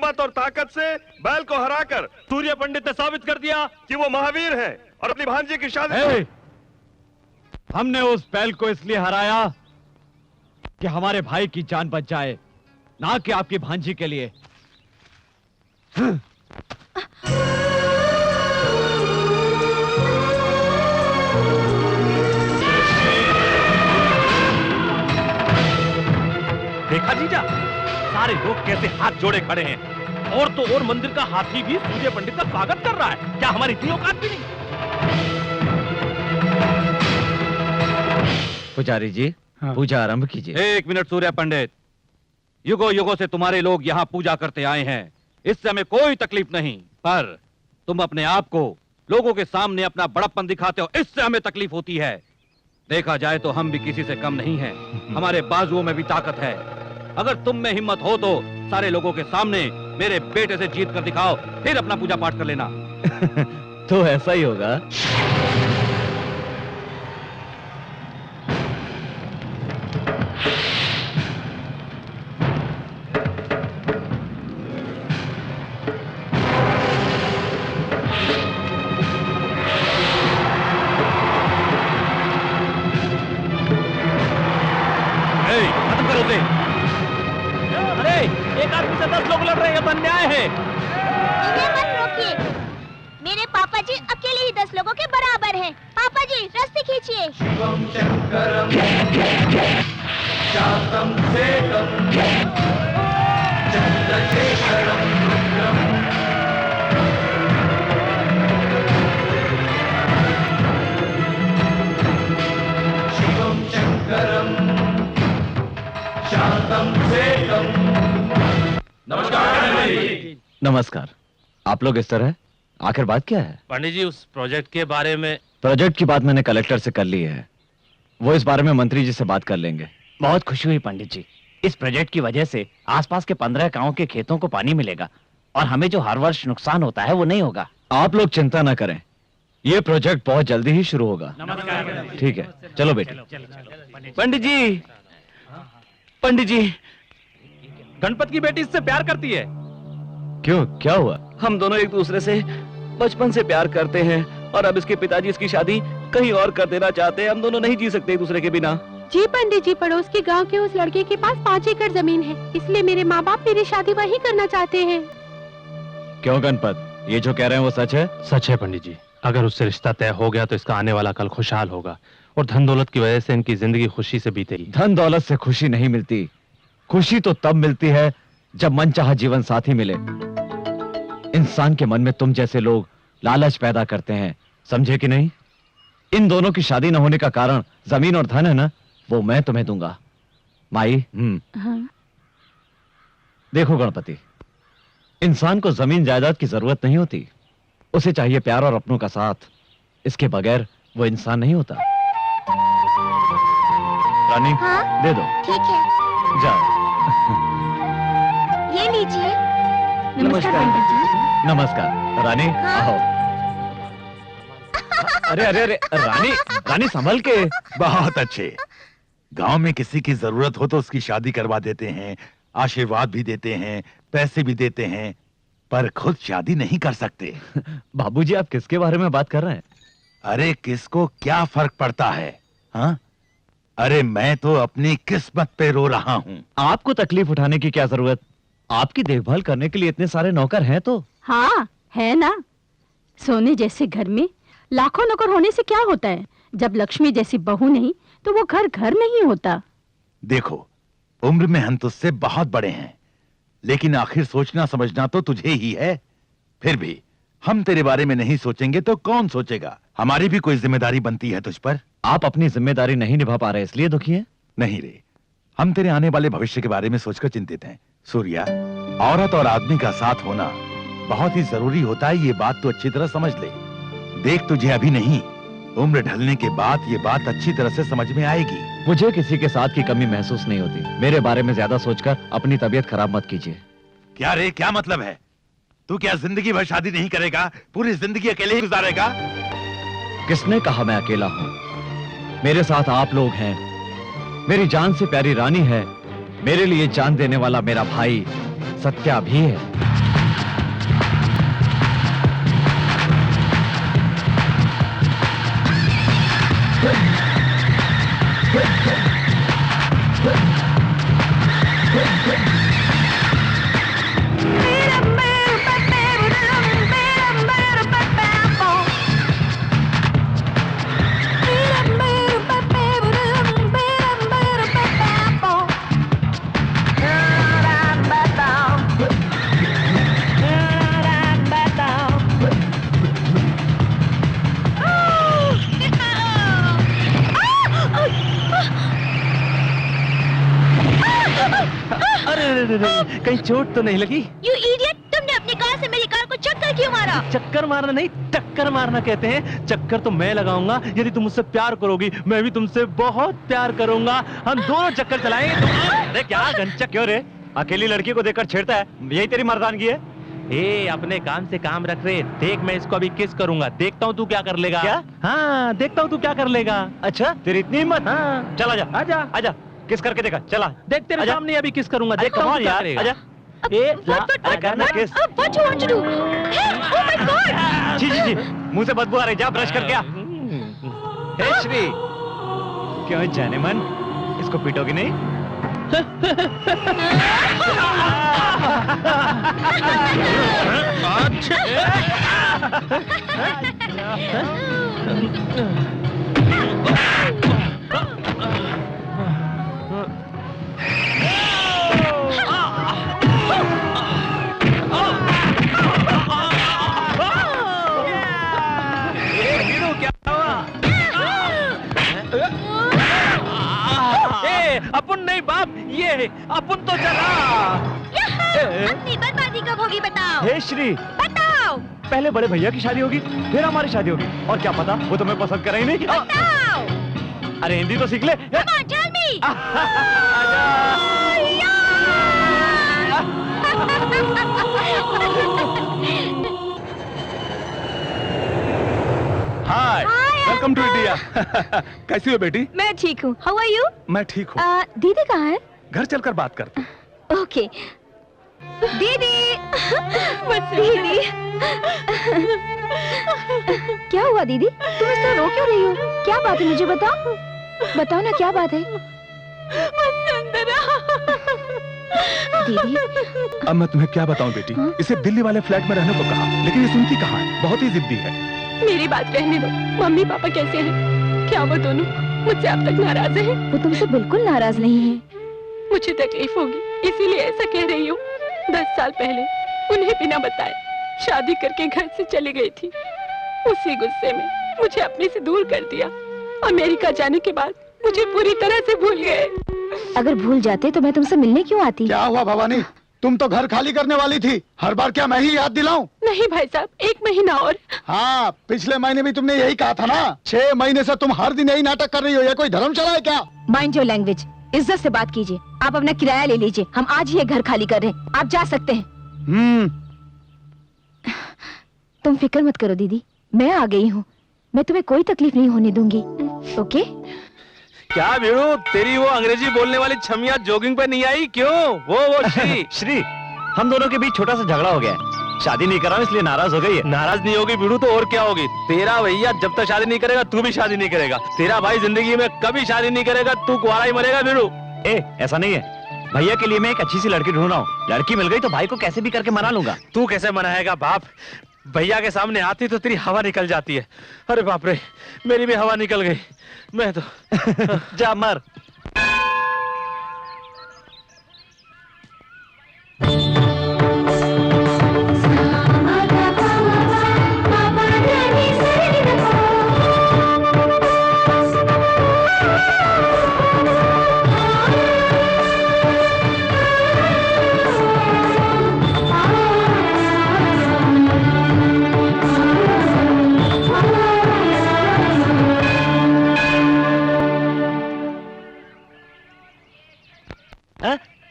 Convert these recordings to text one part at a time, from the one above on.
हिम्मत और ताकत से बैल को हराकर सूर्य पंडित ने साबित कर दिया कि वो महावीर है और अपनी भांजी की शादी हमने उस बैल को इसलिए हराया कि हमारे भाई की जान बच जाए, ना कि आपकी भांजी के लिए। देखा जीजा, सारे लोग कैसे हाथ जोड़े खड़े हैं। और तो और मंदिर का हाथी भी सूर्य पंडित का स्वागत कर रहा है। क्या हमारी इतनी औकात भी नहीं? पुजारी जी, हाँ। पूजा आरंभ कीजिए। 1 मिनट सूर्य पंडित, युगों युगों से तुम्हारे लोग यहाँ पूजा करते आए हैं, इससे हमें कोई तकलीफ नहीं, पर तुम अपने आप को लोगों के सामने अपना बड़प्पन दिखाते हो, इससे हमें तकलीफ होती है। देखा जाए तो हम भी किसी से कम नहीं हैं, हमारे बाजुओं में भी ताकत है। अगर तुम में हिम्मत हो तो सारे लोगों के सामने मेरे बेटे से जीत कर दिखाओ, फिर अपना पूजा पाठ कर लेना। तो ऐसा ही होगा। खत्म करो उसे। अरे एक आदमी से 10 लोग लड़ रहे हैं, ये तो अन्याय है। इन्हें मत रोकिए, मेरे पापा जी अकेले ही 10 लोगों के बराबर हैं। पापा जी रस्सी खींचिए। शिवं शंकरं शांतं शेखं चंद्रशेखरं रुद्रं शिवं शंकरं शांतं शेखं। नमस्कार। नमस्कार। आप लोग इस तरह, आखिर बात क्या है? पंडित जी, उस प्रोजेक्ट के बारे में। प्रोजेक्ट की बात मैंने कलेक्टर से कर ली है, वो इस बारे में मंत्री जी से बात कर लेंगे। बहुत खुशी हुई पंडित जी, इस प्रोजेक्ट की वजह से आसपास के 15 गांवों के खेतों को पानी मिलेगा और हमें जो हर वर्ष नुकसान होता है वो नहीं होगा। आप लोग चिंता ना करें, ये प्रोजेक्ट बहुत जल्दी ही शुरू होगा। ठीक है, चलो बेटे। पंडित जी, पंडित जी, गणपत की बेटी इससे प्यार करती है। क्यों, क्या हुआ? हम दोनों एक दूसरे से बचपन से प्यार करते हैं और अब इसके पिताजी इसकी शादी कहीं और कर देना चाहते हैं। हम दोनों नहीं जी सकते एक दूसरे के बिना। जी पंडित जी, पड़ोस के गांव के उस लड़के के पास 5 एकड़ जमीन है, इसलिए मेरे माँ बाप मेरी शादी वहीं करना चाहते हैं। क्यों गणपत, ये जो कह रहे हैं वो सच है? सच है पंडित जी, अगर उससे रिश्ता तय हो गया तो इसका आने वाला कल खुशहाल होगा और धन दौलत की वजह से इनकी जिंदगी खुशी से बीतेगी। धन दौलत से खुशी नहीं मिलती, खुशी तो तब मिलती है जब मनचाहा जीवन साथी मिले। इंसान के मन में तुम जैसे लोग लालच पैदा करते हैं, समझे कि नहीं? इन दोनों की शादी न होने का कारण जमीन और धन है ना, वो मैं तुम्हें दूंगा। माई। हाँ? देखो गणपति, इंसान को जमीन जायदाद की जरूरत नहीं होती, उसे चाहिए प्यार और अपनों का साथ। इसके बगैर वो इंसान नहीं होता। रानी, हाँ? दे दो। ठीक है, जाओ। ये लीजिए। नमस्कार पंडित जी। नमस्कार। रानी, हाँ? आओ। अरे अरे अरे, रानी, रानी संभल के। बहुत अच्छे। गांव में किसी की जरूरत हो तो उसकी शादी करवा देते हैं, आशीर्वाद भी देते हैं, पैसे भी देते हैं, पर खुद शादी नहीं कर सकते। बाबूजी, आप किसके बारे में बात कर रहे हैं? अरे किसको क्या फर्क पड़ता है, हाँ? अरे मैं तो अपनी किस्मत पे रो रहा हूँ। आपको तकलीफ उठाने की क्या जरूरत? आपकी देखभाल करने के लिए इतने सारे नौकर हैं तो। हाँ है ना, सोने जैसे घर में लाखों नौकर होने से क्या होता है? जब लक्ष्मी जैसी बहू नहीं तो वो घर घर नहीं होता। देखो, उम्र में हम तुझसे बहुत बड़े हैं, लेकिन आखिर सोचना समझना तो तुझे ही है। फिर भी हम तेरे बारे में नहीं सोचेंगे तो कौन सोचेगा? हमारी भी कोई जिम्मेदारी बनती है तुझ पर। आप अपनी जिम्मेदारी नहीं निभा पा रहे इसलिए दुखी हैं? नहीं रे, हम तेरे आने वाले भविष्य के बारे में सोचकर चिंतित हैं। सूर्या, औरत और आदमी का साथ होना बहुत ही जरूरी होता है, ये बात तो अच्छी तरह समझ ले। देख, तुझे अभी नहीं, उम्र ढलने के बाद ये बात अच्छी तरह से समझ में आएगी। मुझे किसी के साथ की कमी महसूस नहीं होती। मेरे बारे में ज्यादा सोचकर अपनी तबीयत खराब मत कीजिए। क्या रे, क्या मतलब है? तू क्या जिंदगी भर शादी नहीं करेगा? पूरी जिंदगी अकेले ही गुजारेगा? किसने कहा मैं अकेला हूं? मेरे साथ आप लोग हैं, मेरी जान से प्यारी रानी है, मेरे लिए जान देने वाला मेरा भाई सत्या भी है। कहीं चोट तो नहीं लगी? यू इडियट, तुमने अपनी कार से मेरी कार को चक्कर क्यों मारा? चक्कर मारना नहीं, टक्कर मारना कहते हैं। चक्कर तो मैं लगाऊंगा यदि तुम मुझसे प्यार करोगी। मैं भी तुमसे बहुत प्यार करूंगा। हम दोनों चक्कर चलाएंगे। अरे क्या गंचक क्यों रे? अकेली लड़की को देखकर छेड़ता है, यही तेरी मर्दानगी है? ए, अपने काम से काम रख रहे। देख, मैं इसको अभी किस करूंगा, देखता हूँ तू क्या कर लेगा। क्या? हाँ, देखता हूँ तू क्या कर लेगा। अच्छा, तेरी इतनी हिम्मत? हाँ, चल आजा, आजा आजा, किस करके देखा, चला। देख, तेरे आजा। सामने अभी किस करूंगा, अरे देखता हूँ कमाल तू क्या यार, करेगा। आजा। अरे करना किस? What you want to do? Hey, oh my God! जी जी जी, मुंह से बदबू आ रही, जा ब्रश करके आ। हे श्री, क्यों जाने मन, इसको पीटोगी नहीं? अपन नहीं बाप, ये अपन तो चला। अपनी बर्बादी कब होगी बताओ? हे श्री, बताओ। पहले बड़े भैया की शादी होगी, फिर हमारी शादी होगी, और क्या पता वो तुम्हें पसंद करे ही नहीं। बताओ। अरे हिंदी तो सीख ले। Come on, tell me. Hi, welcome to India. कैसी हो बेटी? मैं ठीक हूँ। How are you? मैं ठीक हूँ। दीदी कहाँ है? घर चलकर बात करते हैं। ओके। दीदी, बस दीदी। क्या हुआ दीदी? तुम इस तरह रो क्यों रही हो? क्या बात है, मुझे बताओ। बताओ ना, क्या बात है? दीदी, अब मैं तुम्हें क्या बताऊं बेटी? इसे दिल्ली वाले फ्लैट में रहने को कहा, लेकिन ये सुनती कहाँ है? बहुत ही जिद्दी है। मेरी बात रहने दो। मम्मी पापा कैसे हैं? क्या वो दोनों मुझसे अब तक नाराज हैं? वो तुमसे बिल्कुल नाराज नहीं है। मुझे तकलीफ होगी, इसीलिए ऐसा कह रही हूँ। 10 साल पहले उन्हें बिना बताए शादी करके घर से चली गई थी। उसी गुस्से में मुझे अपने से दूर कर दिया। अमेरिका जाने के बाद मुझे पूरी तरह से भूल गए। अगर भूल जाते तो मैं तुमसे मिलने क्यों आती? क्या हुआ भवानी? तुम तो घर खाली करने वाली थी। हर बार क्या मैं ही याद दिलाऊं? नहीं भाई साहब, 1 महीना और। हाँ, पिछले महीने भी तुमने यही कहा था ना। 6 महीने से तुम हर दिन यही नाटक कर रही हो। ये कोई धर्मशाला है क्या? माइंड योर लैंग्वेज, इज्जत से बात कीजिए। आप अपना किराया ले लीजिए, हम आज ही ये घर खाली कर रहे हैं। आप जा सकते हैं। तुम फिक्र मत करो दीदी, मैं आ गई हूँ। मैं तुम्हें कोई तकलीफ नहीं होने दूंगी। ओके? क्या वीरू, तेरी वो अंग्रेजी बोलने वाली छमिया जॉगिंग पे नहीं आई क्यों? वो श्री। श्री, हम दोनों के बीच छोटा सा झगड़ा हो गया है। शादी नहीं कर रहा हूं इसलिए नाराज हो गई है। नाराज नहीं होगी वीरू तो और क्या होगी? तेरा भैया जब तक शादी नहीं करेगा तू भी शादी नहीं करेगा। तेरा भाई जिंदगी में कभी शादी नहीं करेगा, तू कुंवारा ही मरेगा वीरू। ऐसा नहीं है, भैया के लिए मैं एक अच्छी सी लड़की ढूंढ रहा हूँ। लड़की मिल गई तो भाई को कैसे भी करके मना लूंगा। तू कैसे मनाएगा बाप? भैया के सामने आती तो तेरी हवा निकल जाती है। अरे बाप रे, मेरी भी हवा निकल गई। मैं तो जा मर।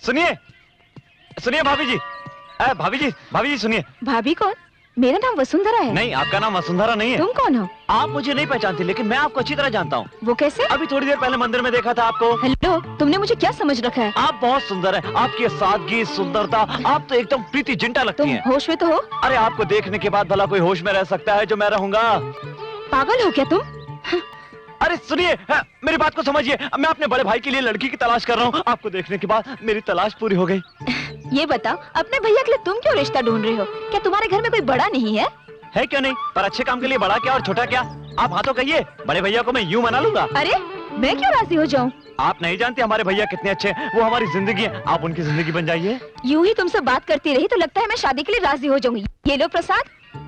सुनिए सुनिए भाभी जी, भाभी जी सुनिए। भाभी कौन? मेरा नाम वसुंधरा है। नहीं, आपका नाम वसुंधरा नहीं है। तुम कौन हो? आप मुझे नहीं पहचानती, लेकिन मैं आपको अच्छी तरह जानता हूँ। वो कैसे? अभी थोड़ी देर पहले मंदिर में देखा था आपको। हेलो, तुमने मुझे क्या समझ रखा है? आप बहुत सुंदर है। आपकी सादगी, सुंदरता, आप तो एकदम प्रीति जिंटा लगती तुम हैं। होश में तो हो? अरे आपको देखने के बाद भला कोई होश में रह सकता है जो मैं रहूंगा? पागल हो क्या तुम? अरे सुनिए, मेरी बात को समझिए। मैं अपने बड़े भाई के लिए लड़की की तलाश कर रहा हूँ। आपको देखने के बाद मेरी तलाश पूरी हो गई। ये बताओ, अपने भैया के लिए तुम क्यों रिश्ता ढूंढ रहे हो? क्या तुम्हारे घर में कोई बड़ा नहीं है? है क्यों नहीं, पर अच्छे काम के लिए बड़ा क्या और छोटा क्या। आप हाँ तो कहिए, बड़े भैया को मैं यूं मना लूंगा। अरे मैं क्यों राजी हो जाऊं? आप नहीं जानते हमारे भैया कितने अच्छे हैं। वो हमारी जिंदगी है, आप उनकी जिंदगी बन जाइए। यूं ही तुमसे बात करती रही तो लगता है मैं शादी के लिए राजी हो जाऊंगी। ये लो प्रसाद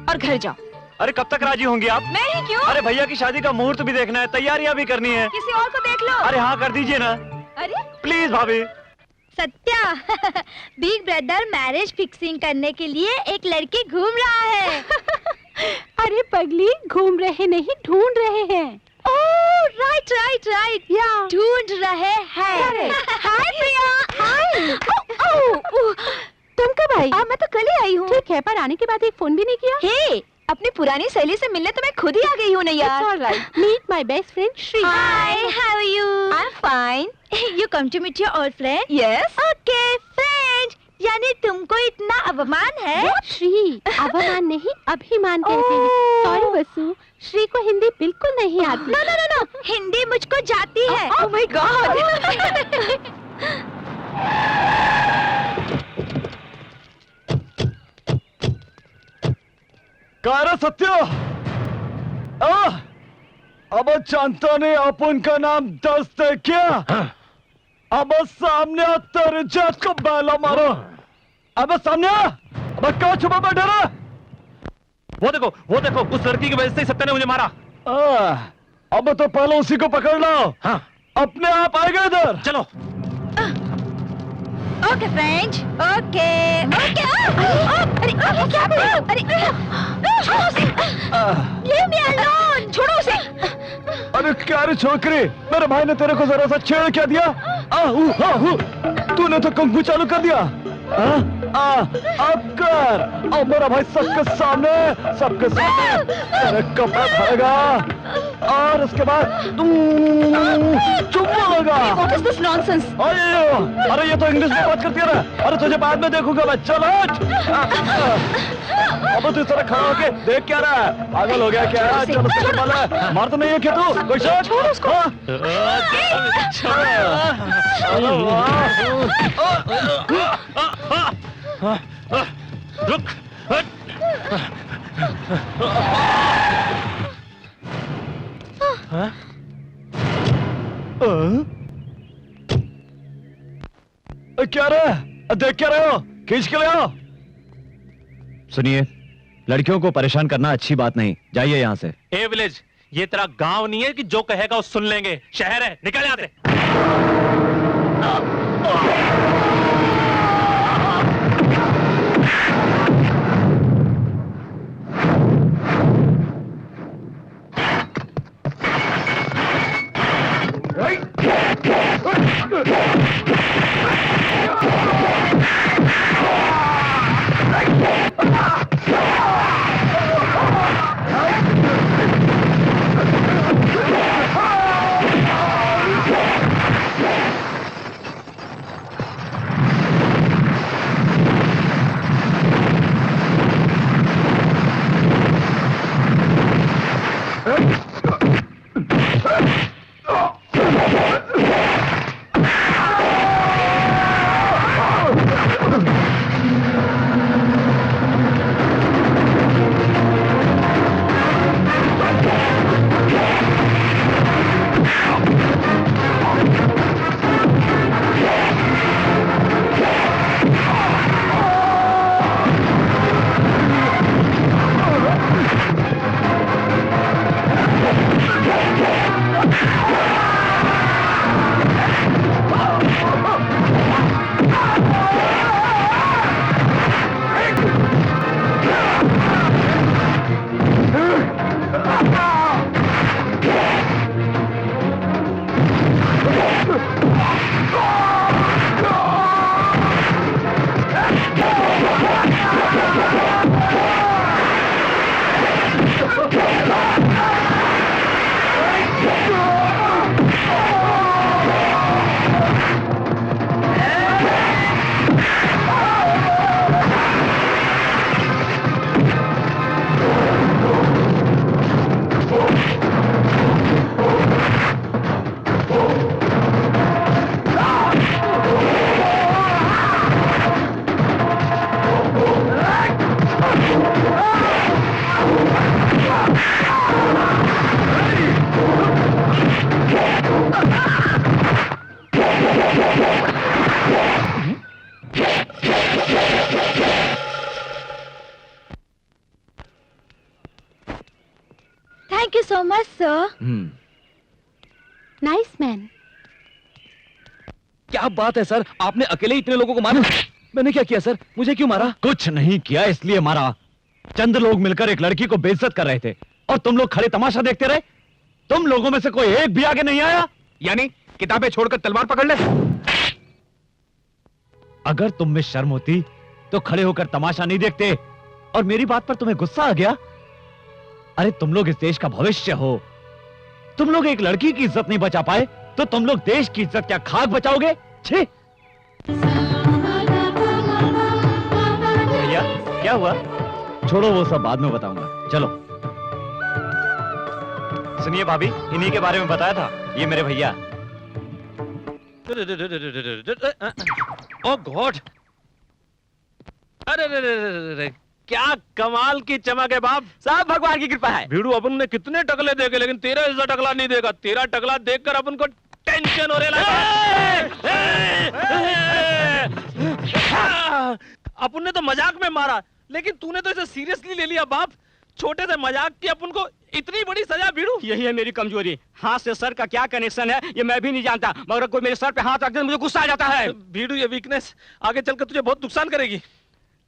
और घर जाओ। अरे कब तक राजी होंगी आप? मैं ही क्यों? अरे भैया की शादी का मुहूर्त भी देखना है, तैयारियां भी करनी है। किसी और को देख लो। अरे हाँ कर दीजिए ना, अरे प्लीज भाभी। Satya, big brother marriage fixing करने के लिए एक लड़की घूम रहा है। अरे पगली, घूम रहे नहीं ढूंढ रहे हैं। ओह राइट राइट राइट, या ढूंढ रहे हैं। हाय प्रिया। हाय। तुम कब आई? मैं तो कल ही आई हूँ। ठीक है, पर आने के बाद एक फोन भी नहीं किया। हे, अपनी पुरानी सहेली से मिलने तो मैं खुद ही आ गई हूँ ना यार। It's all right. Meet my best friend Shri. Hi, how are you? I'm fine. You come to meet your old friend? Yes. Okay, friend. यानी तुमको इतना अभिमान है? श्री, अभिमान नहीं, अभिमान कहते हैं। सॉरी वसु, श्री को हिंदी बिल्कुल नहीं आती। No no no no, Hindi मुझको जाती है। Oh my God. कारा सत्य, अब जानता नहीं अपन का नाम दस्त है क्या? अब सामने तेरे जात को बैला मारो। अब सामने, अब क्या छुपा बैठा रहा? वो देखो, उस लड़की की वजह से ही सत्या ने मुझे मारा। अब तो पहले उसी को पकड़ लो। हाँ, अपने आप आएगा इधर। चलो। Okay friend, okay okay. अरे क्या कर रहे हो? अरे छोड़ो उसे। Leave me alone. छोड़ो उसे। अरे क्या रे छोकरी, मेरे भाई ने तेरे को जरा सा छेड़ क्या दिया? तूने तो कंघू चालू कर दिया। अब कर, अब मेरा भाई सबके सामने तेरे कपड़ा धरेगा और उसके बाद चुम्मा लगा। What is this nonsense? अरे ये तो इंग्लिश में बात करती है ना। अरे तुझे बाद में देखूंगा मैं, चल हट। अब तू इस तरह खड़ा होके देख क्या रहा है? पागल हो गया क्या? चल उसको मार, मार तो नहीं है क्या तू? कोई शक? छोड़ उसको। रुक। क्या रहा? देख क्या रहे हो? खींच के ले आओ। सुनिए, लड़कियों को परेशान करना अच्छी बात नहीं। जाइए यहाँ से। ए विलेज, ये तेरा गांव नहीं है कि जो कहेगा वो सुन लेंगे। शहर है, निकल यहाँ से। Yes sir. Nice man. क्या बात है सर, आपने अकेले इतने लोगों को मारा? मैंने क्या किया सर, मुझे क्यों मारा? कुछ नहीं किया इसलिए मारा। चंद लोग मिलकर एक लड़की को बेइज्जत कर रहे थे और तुम लोग खड़े तमाशा देखते रहे। तुम लोगों में से कोई एक भी आगे नहीं आया। यानी किताबें छोड़कर तलवार पकड़ ले। अगर तुम में शर्म होती तो खड़े होकर तमाशा नहीं देखते। और मेरी बात पर तुम्हें गुस्सा आ गया? अरे तुम लोग इस देश का भविष्य हो। तुम लोग एक लड़की की इज्जत नहीं बचा पाए तो तुम लोग देश की इज्जत क्या खाक बचाओगे? छी! भैया क्या हुआ? छोड़ो, वो सब बाद में बताऊंगा। चलो। सुनिए भाभी, इन्हीं के बारे में बताया था, ये मेरे भैया। ओह गॉड! अरे क्या कमाल की चमक है बाप। सब भगवान की कृपा है। भीड़ू, अपन ने कितने टकले देखे लेकिन तेरा ऐसा टकला नहीं देगा। तेरा टकला देखकर अपन को टेंशन हो रहा है। अपन ने तो मजाक में मारा लेकिन तूने तो इसे सीरियसली ले लिया बाप। छोटे से मजाक की अपन को इतनी बड़ी सजा भीड़ू। यही है मेरी कमजोरी। हाथ से सर का क्या कनेक्शन है ये मैं भी नहीं जानता, मगर कोई मेरे सर पे हाथ रख दे मुझे गुस्सा आ जाता है। भीड़ू, ये वीकनेस आगे चलकर तुझे बहुत नुकसान करेगी।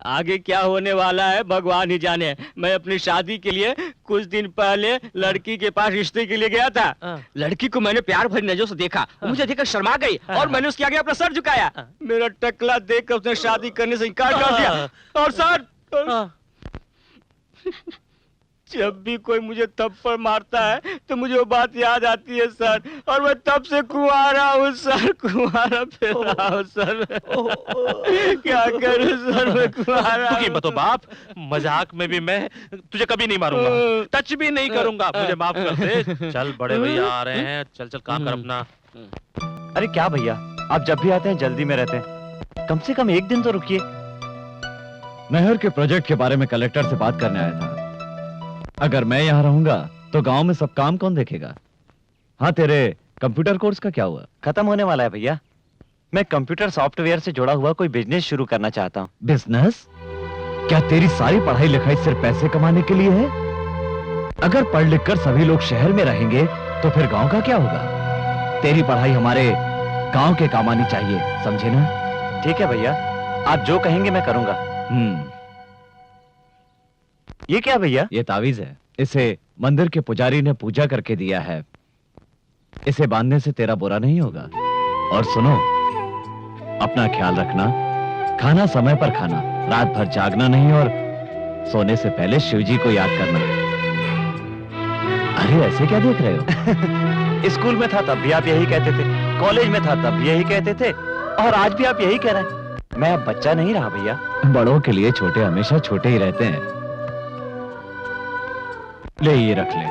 आगे क्या होने वाला है भगवान ही जाने। मैं अपनी शादी के लिए कुछ दिन पहले लड़की के पास रिश्ते के लिए गया था। लड़की को मैंने प्यार भरी नजरों से देखा, मुझे देखकर शर्मा गई और मैंने उसके आगे अपना सर झुकाया। मेरा टकला देखकर उसने शादी करने से इनकार कर दिया। और सर, जब भी कोई मुझे थप्पड़ मारता है तो मुझे वो बात याद आती है सर, और मैं तब से कुंवारा हूँ सर, कुंवारा फिर रहा हूँ सर। क्या करूँ सर, मैं कुंवारा। तू कीमत हो बाप, मजाक में भी मैं तुझे कभी नहीं मारूंगा, टच भी नहीं करूंगा, मुझे माफ कर दे। चल बड़े भैया आ रहे हैं, चल चल काम कर अपना। अरे क्या भैया, आप जब भी आते हैं जल्दी में रहते हैं, कम से कम एक दिन तो रुकिए। नहर के प्रोजेक्ट के बारे में कलेक्टर से बात करने आया था। अगर मैं यहाँ रहूंगा तो गांव में सब काम कौन देखेगा? हाँ, तेरे कंप्यूटर कोर्स का क्या हुआ? खत्म होने वाला है भैया। मैं कंप्यूटर सॉफ्टवेयर से जुड़ा हुआ कोई बिजनेस शुरू करना चाहता हूँ। बिजनेस? क्या तेरी सारी पढ़ाई लिखाई सिर्फ पैसे कमाने के लिए है? अगर पढ़ लिख कर सभी लोग शहर में रहेंगे तो फिर गांव का क्या होगा? तेरी पढ़ाई हमारे गांव के काम आनी चाहिए, समझे ना? ठीक है भैया, आप जो कहेंगे मैं करूंगा। ये क्या भैया? ये तावीज है, इसे मंदिर के पुजारी ने पूजा करके दिया है। इसे बांधने से तेरा बुरा नहीं होगा। और सुनो, अपना ख्याल रखना, खाना समय पर खाना, रात भर जागना नहीं और सोने से पहले शिवजी को याद करना। अरे ऐसे क्या देख रहे हो? स्कूल में था तब भी आप यही कहते थे, कॉलेज में था तब भी यही कहते थे, और आज भी आप यही कह रहे हैं। मैं अब बच्चा नहीं रहा भैया। बड़ों के लिए छोटे हमेशा छोटे ही रहते हैं। ले ये रख ले।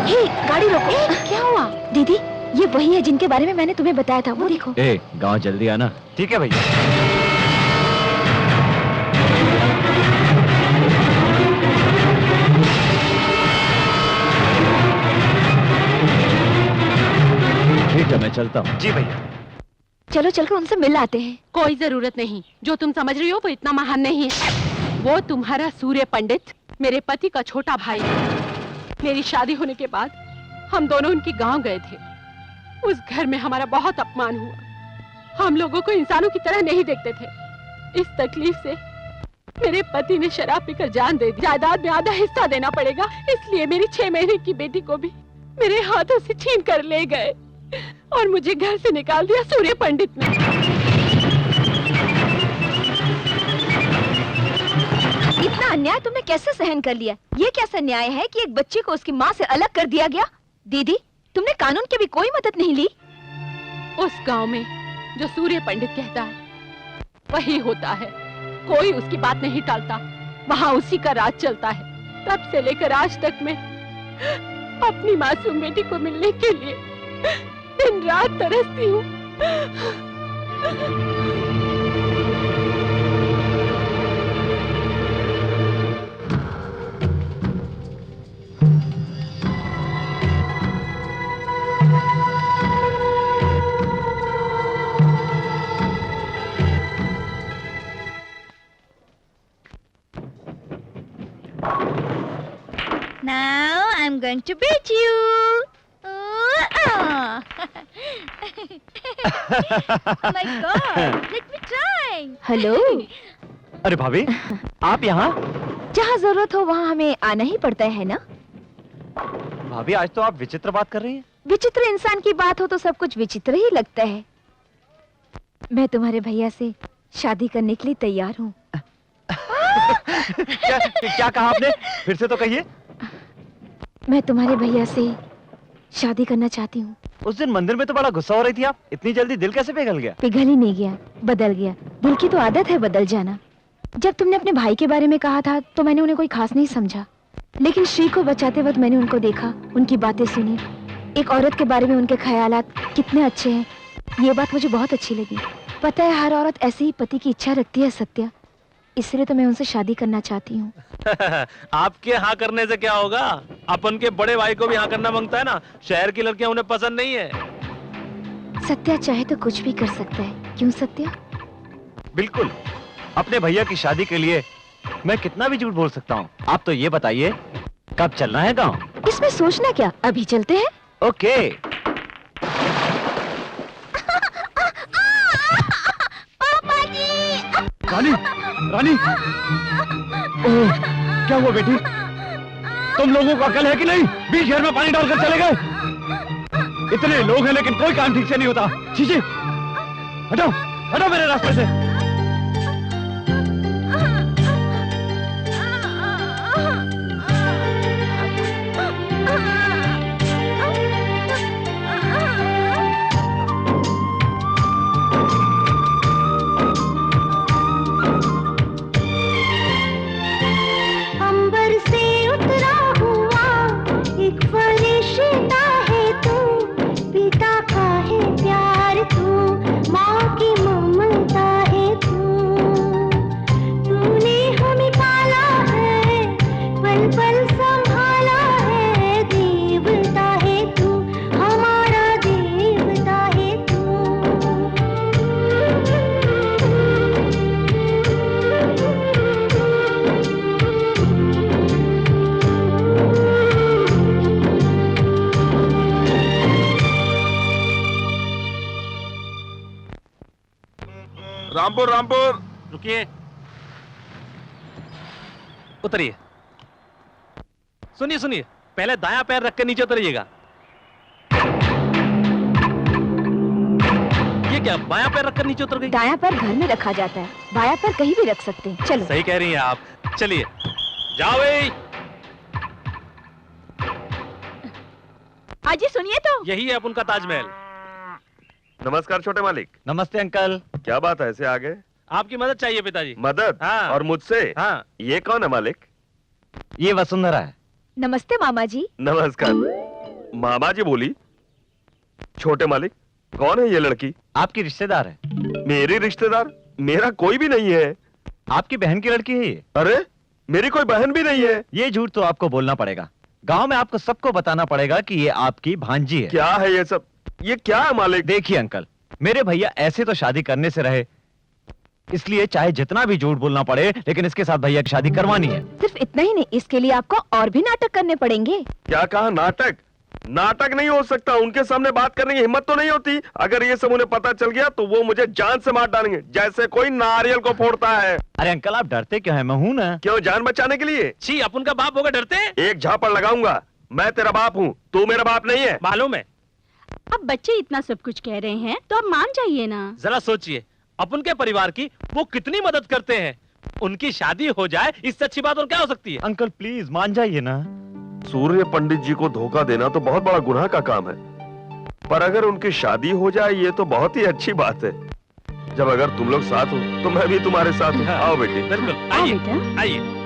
हे, गाड़ी रोको। क्या हुआ? दीदी, ये वही है जिनके बारे में मैंने तुम्हें बताया था, वो देखो। गांव जल्दी आना। ठीक है भैया। ठीक है, मैं चलता हूँ। जी भैया। चलो चलकर उनसे मिल आते हैं। कोई जरूरत नहीं, जो तुम समझ रही हो वो इतना महान नहीं है। वो तुम्हारा सूर्य पंडित मेरे पति का छोटा भाई है। मेरी शादी होने के बाद हम दोनों उनके गांव गए थे। उस घर में हमारा बहुत अपमान हुआ। हम लोगों को इंसानों की तरह नहीं देखते थे। इस तकलीफ से मेरे पति ने शराब पीकर जान दे दी। जायदाद में आधा हिस्सा देना पड़ेगा, इसलिए मेरी 6 महीने की बेटी को भी मेरे हाथों से छीन कर ले गए और मुझे घर से निकाल दिया सूर्य पंडित ने। इतना अन्याय तुमने कैसे सहन कर लिया? ये कैसा न्याय है कि एक बच्ची को उसकी माँ से अलग कर दिया गया? दीदी, तुमने कानून की भी कोई मदद नहीं ली? उस गांव में जो सूर्य पंडित कहता है वही होता है। कोई उसकी बात नहीं टालता, वहाँ उसी का राज चलता है। तब से लेकर आज तक मैं अपनी मासूम बेटी को मिलने के लिए दिन रात तरसती हूँ। Now I'm going going to beat you. Oh my God! Let me try. Hello. अरे भाभी, आप यहाँ? जहाँ जरूरत हो वहाँ हमें आना ही पड़ता है ना? भाभी, आज तो आप विचित्र बात कर रही हैं। विचित्र इंसान की बात हो तो सब कुछ विचित्र ही लगता है। मैं तुम्हारे भैया से शादी करने के लिए तैयार हूँ। क्या कहा आपने? फिर से तो कहिए। मैं तुम्हारे भैया से शादी करना चाहती हूँ। उस दिन मंदिर में तो बड़ा गुस्सा हो रही थी आप। इतनी जल्दी दिल कैसे पिघल गया? पिघल ही नहीं गया, बदल गया। दिल की तो आदत है बदल जाना। जब तुमने अपने भाई के बारे में कहा था तो मैंने उन्हें कोई खास नहीं समझा, लेकिन श्री को बचाते वक्त मैंने उनको देखा, उनकी बातें सुनी। एक औरत के बारे में उनके ख्यालात कितने अच्छे हैं, ये बात मुझे बहुत अच्छी लगी। पता है, हर औरत ऐसे ही पति की इच्छा रखती है सत्या, इसलिए तो मैं उनसे शादी करना चाहती हूँ। आपके हाँ करने से क्या होगा? अपन के बड़े भाई को भी हाँ करना मांगता है ना। शहर की लड़कियां उन्हें पसंद नहीं है। सत्या चाहे तो कुछ भी कर सकता है, क्यों सत्या? बिल्कुल। अपने भैया की शादी के लिए मैं कितना भी झूठ बोल सकता हूँ। आप तो ये बताइए, कब चलना है गाँव? इसमें सोचना क्या, अभी चलते हैं। ओके। रानी, रानी, ओह, क्या हुआ बेटी? तुम लोगों को अकल है कि नहीं? बीच शहर में पानी डालकर चले गए। इतने लोग हैं लेकिन कोई काम ठीक से नहीं होता। चीची, हटाओ, हटाओ मेरे रास्ते से। रामपुर, रामपुर। रुकिए, उतरिए। सुनिए सुनिए, पहले दायां पैर रख के नीचे उतरिएगा। ये क्या, बायां पैर रखकर नीचे उतर गई? दायां पैर घर में रखा जाता है, बायां पैर कहीं भी रख सकते हैं। चलो। सही कह रही हैं आप। चलिए, जाओ भाई। अजी सुनिए तो। यही है अपन का ताजमहल। नमस्कार छोटे मालिक। नमस्ते अंकल। क्या बात है, ऐसे आ गए? आपकी मदद चाहिए पिताजी। मदद? हाँ। और मुझसे? हाँ। ये कौन है मालिक? ये वसुंधरा है। नमस्ते मामा जी। नमस्कार। मामा जी बोली? छोटे मालिक, कौन है ये लड़की? आपकी रिश्तेदार है। मेरी रिश्तेदार? मेरा कोई भी नहीं है। आपकी बहन की लड़की है ये। अरे, मेरी कोई बहन भी नहीं है। ये झूठ तो आपको बोलना पड़ेगा। गांव में आपको सबको बताना पड़ेगा कि ये आपकी भांजी है। क्या है ये सब? ये क्या है मालिक? देखिए अंकल, मेरे भैया ऐसे तो शादी करने से रहे, इसलिए चाहे जितना भी झूठ बोलना पड़े, लेकिन इसके साथ भैया की शादी करवानी है। सिर्फ इतना ही नहीं, इसके लिए आपको और भी नाटक करने पड़ेंगे। क्या कहा? नाटक? नाटक नहीं हो सकता। उनके सामने बात करने की हिम्मत तो नहीं होती। अगर ये सब उन्हें पता चल गया तो वो मुझे जान से मार डालेंगे, जैसे कोई नारियल को फोड़ता है। अरे अंकल, आप डरते क्यों हैं? मैं हूं ना। क्यों, जान बचाने के लिए? छी, अपन का बाप होगा डरते? एक झापड़ लगाऊंगा। मैं तेरा बाप हूँ, तू मेरा बाप नहीं है। मालूम है। अब बच्चे इतना सब कुछ कह रहे हैं तो अब मान जाइए ना। जरा सोचिए, अपन के परिवार की वो कितनी मदद करते हैं। उनकी शादी हो जाए, इससे अच्छी बात और क्या हो सकती है? अंकल प्लीज मान जाइए ना। सूर्य पंडित जी को धोखा देना तो बहुत बड़ा गुनाह का काम है, पर अगर उनकी शादी हो जाए ये तो बहुत ही अच्छी बात है। जब अगर तुम लोग साथ हो तो मैं भी तुम्हारे साथ हूँ। आओ बेटी। बिल्कुल, आइए आइए।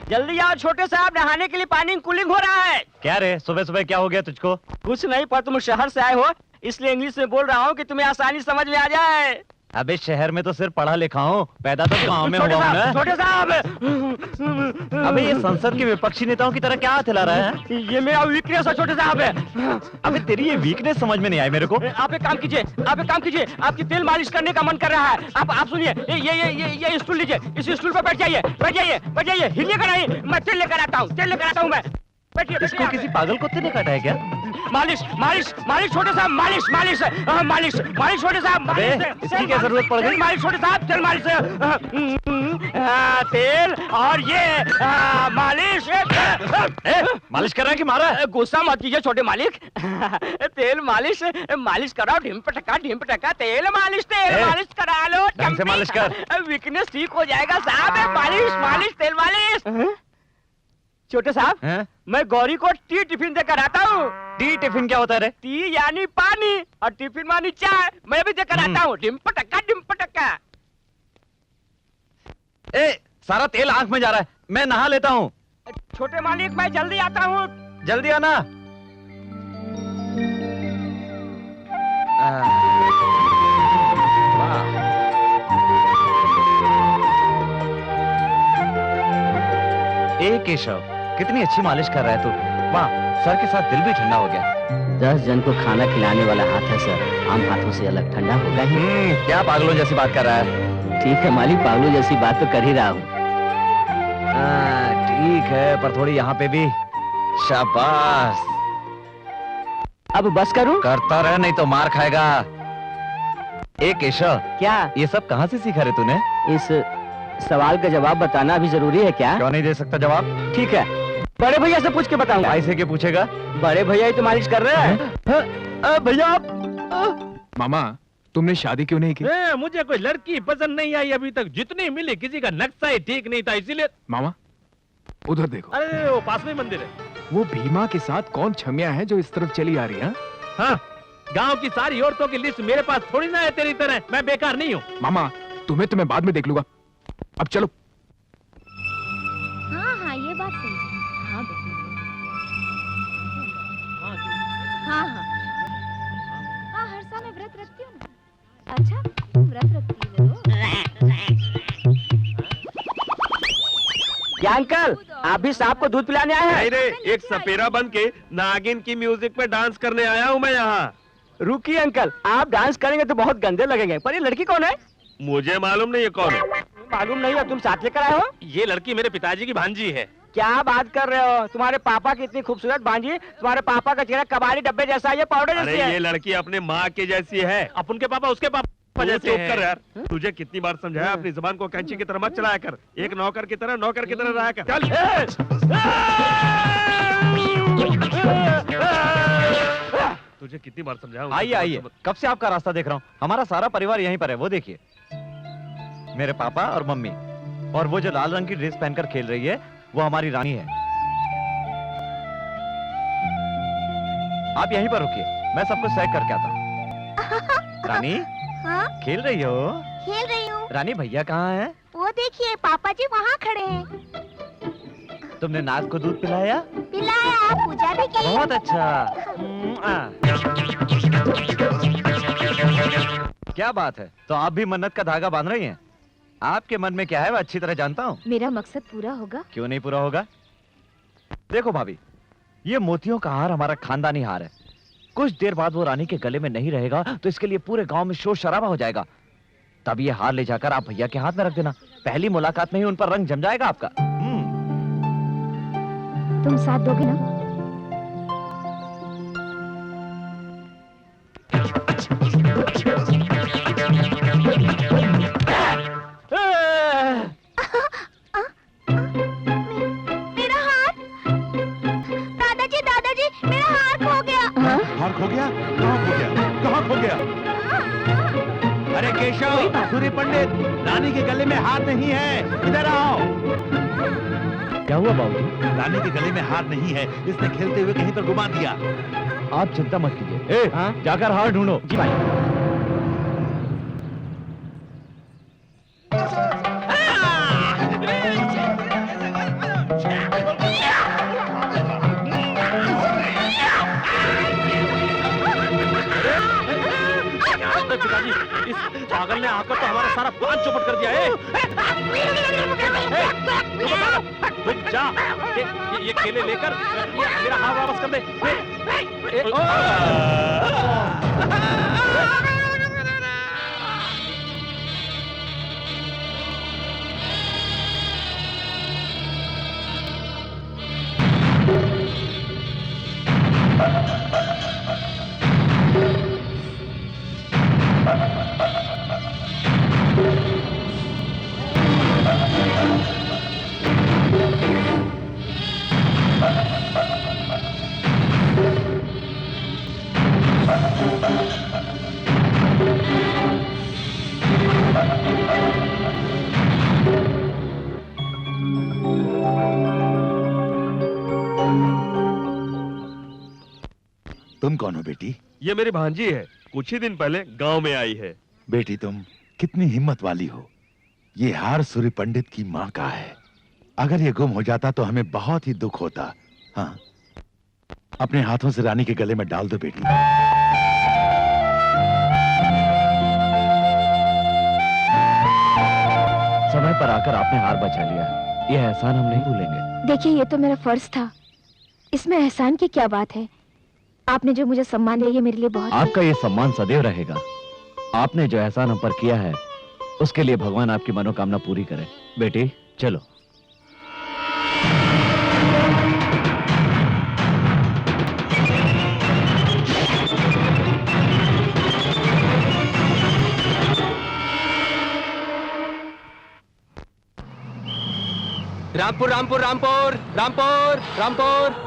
जल्दी आओ छोटे साहब, नहाने के लिए पानी कूलिंग हो रहा है। क्या रे, सुबह सुबह क्या हो गया तुझको? कुछ नहीं, पर तुम शहर से आए हो इसलिए इंग्लिश में बोल रहा हूँ कि तुम्हें आसानी समझ में आ जाए। अबे शहर में तो सिर्फ पढ़ा लिखा हूँ, पैदा तो गाँव में हुआ हूँ ना। छोटे साहब। अबे ये संसद के विपक्षी नेताओं की तरह क्या हाथ हिला रहा है? ये मेरा वीकनेस है छोटे साहब। अबे तेरी ये वीकनेस समझ में नहीं आई मेरे को। आप एक काम कीजिए, आपकी तेल मालिश करने का मन कर रहा है। आप सुनिए, ये स्टूल लीजिए, इस स्टूल पर बैठ जाइए, हिलिएगा नहीं। मैं तेल लेकर आता हूँ, मैं। बैठिए इसको किसी पागल कुत्ते ने काटा है क्या? मालिश मालिश मालिश छोटे साहब मालिश मालिश मालिश मालिश छोटे साहब अबे, इसकी क्या जरूरत पड़ गई? मालिश छोटे साहब तेल मालिश तेल और ये मालिश मालिश कर रहा है कि मारा है? गुस्सा मत कीजिए छोटे मालिक तेल मालिश मालिश कराओ ढिम पटका तेल मालिश करा लो ढंग से मालिश कर। वीकनेस ठीक हो जाएगा साहब मालिश मालिश तेल मालिश छोटे साहब हैं? मैं गौरी को टी टिफिन देकर आता हूँ टी टिफिन क्या होता है रे? टी यानी पानी और टिफिन मानी चाय मैं भी देकर आता हूँ डिम पटका ए, सारा तेल आंख में जा रहा है, मैं नहा लेता हूँ। छोटे मालिक मैं जल्दी आता हूँ जल्दी आना। वाह। ए केशव, कितनी अच्छी मालिश कर रहा है तू। वाह, सर के साथ दिल भी ठंडा हो गया। 10 जन को खाना खिलाने वाला हाथ है सर, आम हाथों से अलग ठंडा होगा ही। क्या पागलों जैसी बात कर रहा है? ठीक है मालिक, पागलों जैसी बात तो कर ही रहा हूँ। ठीक है, पर थोड़ी यहाँ पे भी। शाबाश। अब बस करूँ? करता रह, नहीं तो मार खाएगा। ए केशव, क्या ये सब कहाँ से सीखा रे तूने? इस सवाल का जवाब बताना भी जरूरी है क्या? क्यों नहीं दे सकता जवाब? ठीक है, बड़े भैया से पूछ के बताऊंगा। भाई से क्या पूछेगा? बड़े भैया ही तो मालिश कर रहे हैं। भैया आप मामा, तुमने शादी क्यों नहीं की? मुझे कोई लड़की पसंद नहीं आई अभी तक, जितनी मिली किसी का नक्शा ही ठीक नहीं था, इसीलिए। मामा, उधर देखो। अरे वो पास में मंदिर है। वो भीमा के साथ कौन छमिया है जो इस तरफ चली आ रही है? हाँ, गांव की सारी औरतों की लिस्ट मेरे पास थोड़ी ना है तेरी तरह, मैं बेकार नहीं हूँ। मामा, तुम्हें तो मैं बाद में देख लूंगा, अब चलो। हाँ हाँ ये बात सही है। हाँ बेटी। हाँ हाँ हाँ हर साल मैं व्रत रखती हूँ ना। अच्छा तुम व्रत रखती हो? क्या अंकल, आप भी सांप को दूध पिलाने आए हैं? नहीं रे, एक सपेरा बन के नागिन की म्यूजिक पे डांस करने आया हूँ मैं यहाँ। रुकिए अंकल, आप डांस करेंगे तो बहुत गंदे लगेंगे, पर ये लड़की कौन है? मुझे मालूम नहीं ये कौन है। मालूम नहीं है, तुम साथ लेकर आए हो? ये लड़की मेरे पिताजी की भांजी है। क्या बात कर रहे हो? तुम्हारे पापा की इतनी खूबसूरत भांजी, तुम्हारे पापा का चेहरा कबाड़ी डब्बे जैसा है, ये पाउडर अरे जैसी है। ये लड़की अपने माँ के जैसी है। अब उनके पापा उसके पापा तू जैसे चुप हैं। कर यार, तुझे कितनी बार समझाया अपनी जुबान को कैंची की तरह मत चलाया कर, एक नौकर की तरह रहा कर। चल तुझे कितनी बार समझाया। आइए आइए, कब से आपका रास्ता देख रहा हूँ। हमारा सारा परिवार यहीं पर है, वो देखिए। मेरे पापा और मम्मी, और वो जो लाल रंग की ड्रेस पहनकर खेल रही है वो हमारी रानी है। आप यहीं पर रुकिए, मैं सब कुछ सेट करके आता हूँ। रानी, हाँ खेल रही हो? खेल रही हूँ। रानी भैया कहाँ हैं? वो देखिए पापा जी वहाँ खड़े हैं। तुमने नाग को दूध पिलाया? पिलाया, पूजा भी की। बहुत अच्छा। क्या बात है, तो आप भी मन्नत का धागा बांध रही हैं? आपके मन में क्या है मैं अच्छी तरह जानता हूँ। मेरा मकसद पूरा होगा। क्यों नहीं पूरा होगा? देखो भाभी, ये मोतियों का हार हमारा खानदानी हार है। कुछ देर बाद वो रानी के गले में नहीं रहेगा तो इसके लिए पूरे गांव में शोर शराबा हो जाएगा। तब ये हार ले जाकर आप भैया के हाथ में रख देना, पहली मुलाकात में ही उन पर रंग जम जाएगा आपका। तुम साथ दोगे ना? मेरा हाथ, दादाजी दादाजी मेरा हाथ खो गया। हार खो गया? कहाँ खो गया? कहाँ खो गया? अरे केशव, सूर्य पंडित, रानी के गले में हार नहीं है, इधर आओ। क्या हुआ बाबूजी? रानी के गले में हार नहीं है, इसने खेलते हुए कहीं पर घुमा दिया। आप चिंता मत कीजिए। जाकर हार ढूंढो। जी भाई। पिताजी, इस पागल ने आकर तो हमारा सारा प्लान चौपट कर दिया है। जा, ये केले लेकर मेरा हाथ वापस कर दे। कौन हो बेटी? ये मेरी भांजी है, कुछ ही दिन पहले गांव में आई है। बेटी तुम कितनी हिम्मत वाली हो। ये हार सूर्य पंडित की माँ का है। अगर ये गुम हो जाता तो हमें बहुत ही दुख होता। हाँ, अपने हाथों से रानी के गले में डाल दो बेटी। समय पर आकर आपने हार बचा लिया। यह एहसान हम नहीं भूलेंगे। देखिए, ये तो मेरा फर्ज था, इसमें एहसान की क्या बात है। आपने जो मुझे सम्मान दिया, ये मेरे लिए बहुत आपका ये सम्मान सदैव रहेगा। आपने जो एहसान हम पर किया है उसके लिए भगवान आपकी मनोकामना पूरी करे। बेटी चलो। Rampur Rampur Rampur Rampur Rampur.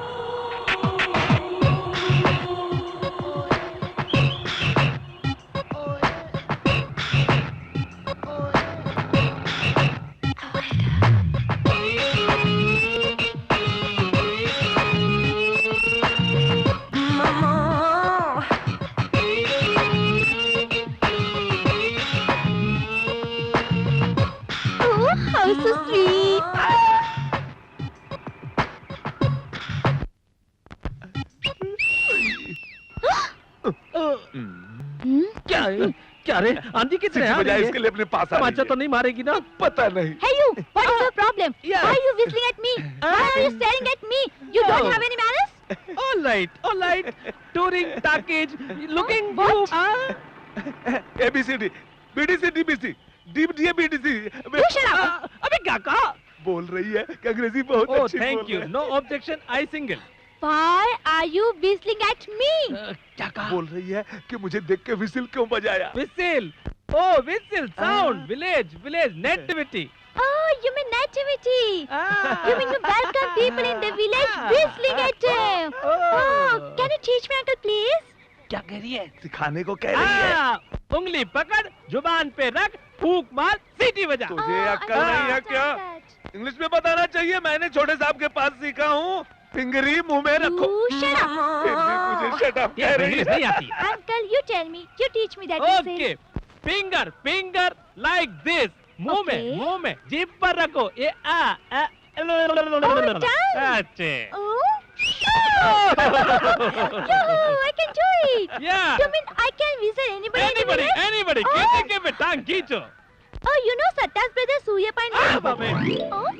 How so sweet. क्या है? क्या रे? आंधी कितने आ रही है? इसके लिए अपने पास आ तमाचा तो नहीं मारेगी ना? पता नहीं। Hey you, what is your problem? Yeah. Why are you whistling at me? Why are you staring at me? You don't have any manners? All right. Touring package, looking What? good. ABCD, BDC, DBC, DBD, BDC। You shut up. अबे क्या कहा? बोल रही है कि अंग्रेजी बहुत Oh, अच्छी thank बोल you. रही है। No objection. I single. Why are you whistling at me? क्या कहा? बोल रही है कि मुझे देख के विसिल क्यों बजाया। Whistle. Oh, whistle. Sound. Village. Nativity. Oh, you mean nativity. You mean you welcome people in the village whistling at them. Oh, can you teach me, uncle, please? क्या कह रही है? सिखाने को कह रही है। उंगली पकड़, जुबान पे रख, फूंक मार, सीटी बजा। तुझे अक्ल नहीं है क्या? इंग्लिश में बताना चाहिए, मैंने छोटे साहब के पास सीखा हूँ। फिंगरी मुंह में रखो। You shut up. फिर भी मुझे शट अप ये कह रही इंग्लिश है। नहीं आती। Uncle, you tell me. You teach me that whistle. Okay, finger like this, मुंह Okay. में, जीभ पर रखो, ये done. अच्छे। Oh. Oh, I can do it. Yeah. You mean I can whistle anybody in the village? Anybody, Oh. किसी के भी टांग खींचो। Oh, you know Satya's brother Surya Pandit? बाबे। Oh.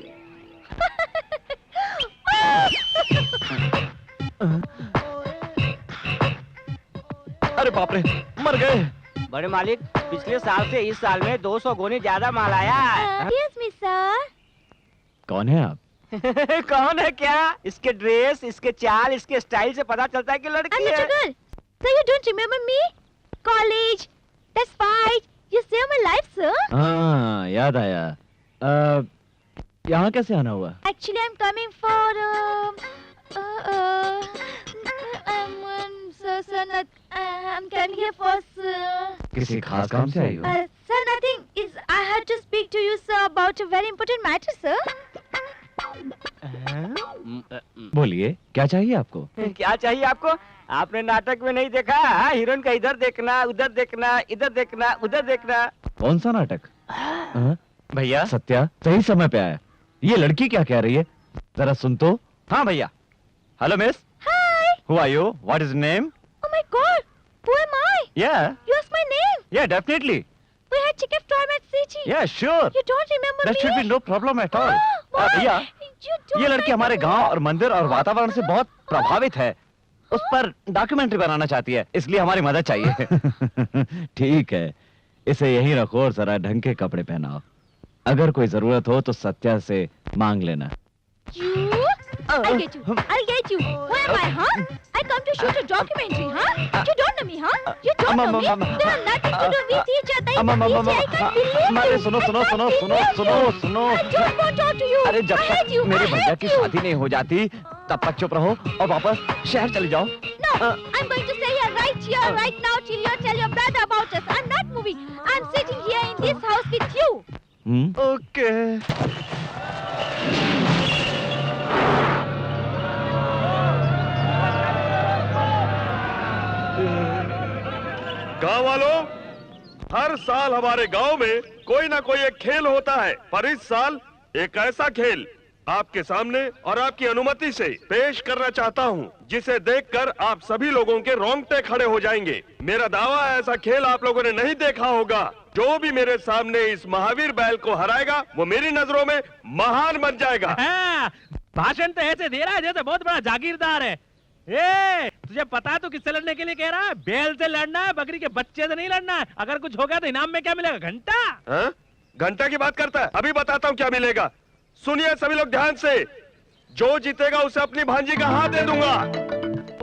अरे बाप रे, मर गए। बड़े मालिक, पिछले साल से इस साल में 200 गुनी ज्यादा माल आया है। Yes, me sir. कौन है आप? कौन है क्या? इसके ड्रेस, इसके चाल, इसके स्टाइल से पता चलता है कि I'm लड़की such a है। girl. So you don't remember me? College, that fight. You saved my life, sir. हाँ, याद आया। यहाँ कैसे आना हुआ? Actually, I'm coming for I'm coming here for किसी खास काम से आई हो? sir, nothing. Is I had to speak to you, sir, about a very important matter, sir. बोलिए, क्या चाहिए आपको? क्या चाहिए आपको? आपने नाटक में नहीं देखा? हीरोइन का इधर देखना, उधर देखना, इधर देखना, उधर देखना। कौन सा नाटक? हाँ? भैया सत्या सही समय पे आया। ये लड़की क्या कह रही है? जरा सुन तो। हाँ भैया। Hello miss. Hi. Who are you? What is your name? Oh my God. Who am I? Yeah. You asked my name. Yeah, definitely. We had chicken storm at City. Yeah, sure. You don't remember That me? should be no problem at all. Why? भैया, You don't ये लड़की हमारे remember? गांव और मंदिर और वातावरण से बहुत प्रभावित है। उस पर डॉक्यूमेंट्री बनाना चाहती है, इसलिए हमारी मदद चाहिए। ठीक है, इसे यहीं रखो और जरा ढंग के कपड़े पहनाओ। अगर कोई जरूरत हो तो सत्या से मांग लेना। You? I'll get you. I'll get you. Who am I, huh? I come to shoot a documentary, huh? You don't know me, huh? You don't know me? We have nothing to do with each other. I can't believe you. सुनो। I don't want to talk to you. अरे जब I hate तक you. मेरी I भैया hate की you. शादी नहीं हो जाती तब तक चुप रहो और वापस शहर चले जाओ। No, I'm going to stay here, right now, till you tell your brother about us. I'm not moving. I'm sitting here in this house with you. Okay. गांव वालों, हर साल हमारे गांव में कोई ना कोई एक खेल होता है, पर इस साल एक ऐसा खेल आपके सामने और आपकी अनुमति से पेश करना चाहता हूं, जिसे देखकर आप सभी लोगों के रोंगटे खड़े हो जाएंगे। मेरा दावा है, ऐसा खेल आप लोगों ने नहीं देखा होगा। जो भी मेरे सामने इस महावीर बैल को हराएगा, वो मेरी नजरों में महान बन जाएगा। भाषण तो ऐसे दे रहा है जैसे बहुत बड़ा जागीरदार है। ए, तुझे पता है तू किससे लड़ने के लिए कह रहा है? बैल से लड़ना है, बकरी के बच्चे से नहीं लड़ना है। अगर कुछ हो गया तो इनाम में क्या मिलेगा? घंटा। हाँ? घंटा की बात करता है? अभी बताता हूँ क्या मिलेगा। सुनिए सभी लोग ध्यान से, जो जीतेगा उसे अपनी भांजी का हाथ दे दूंगा।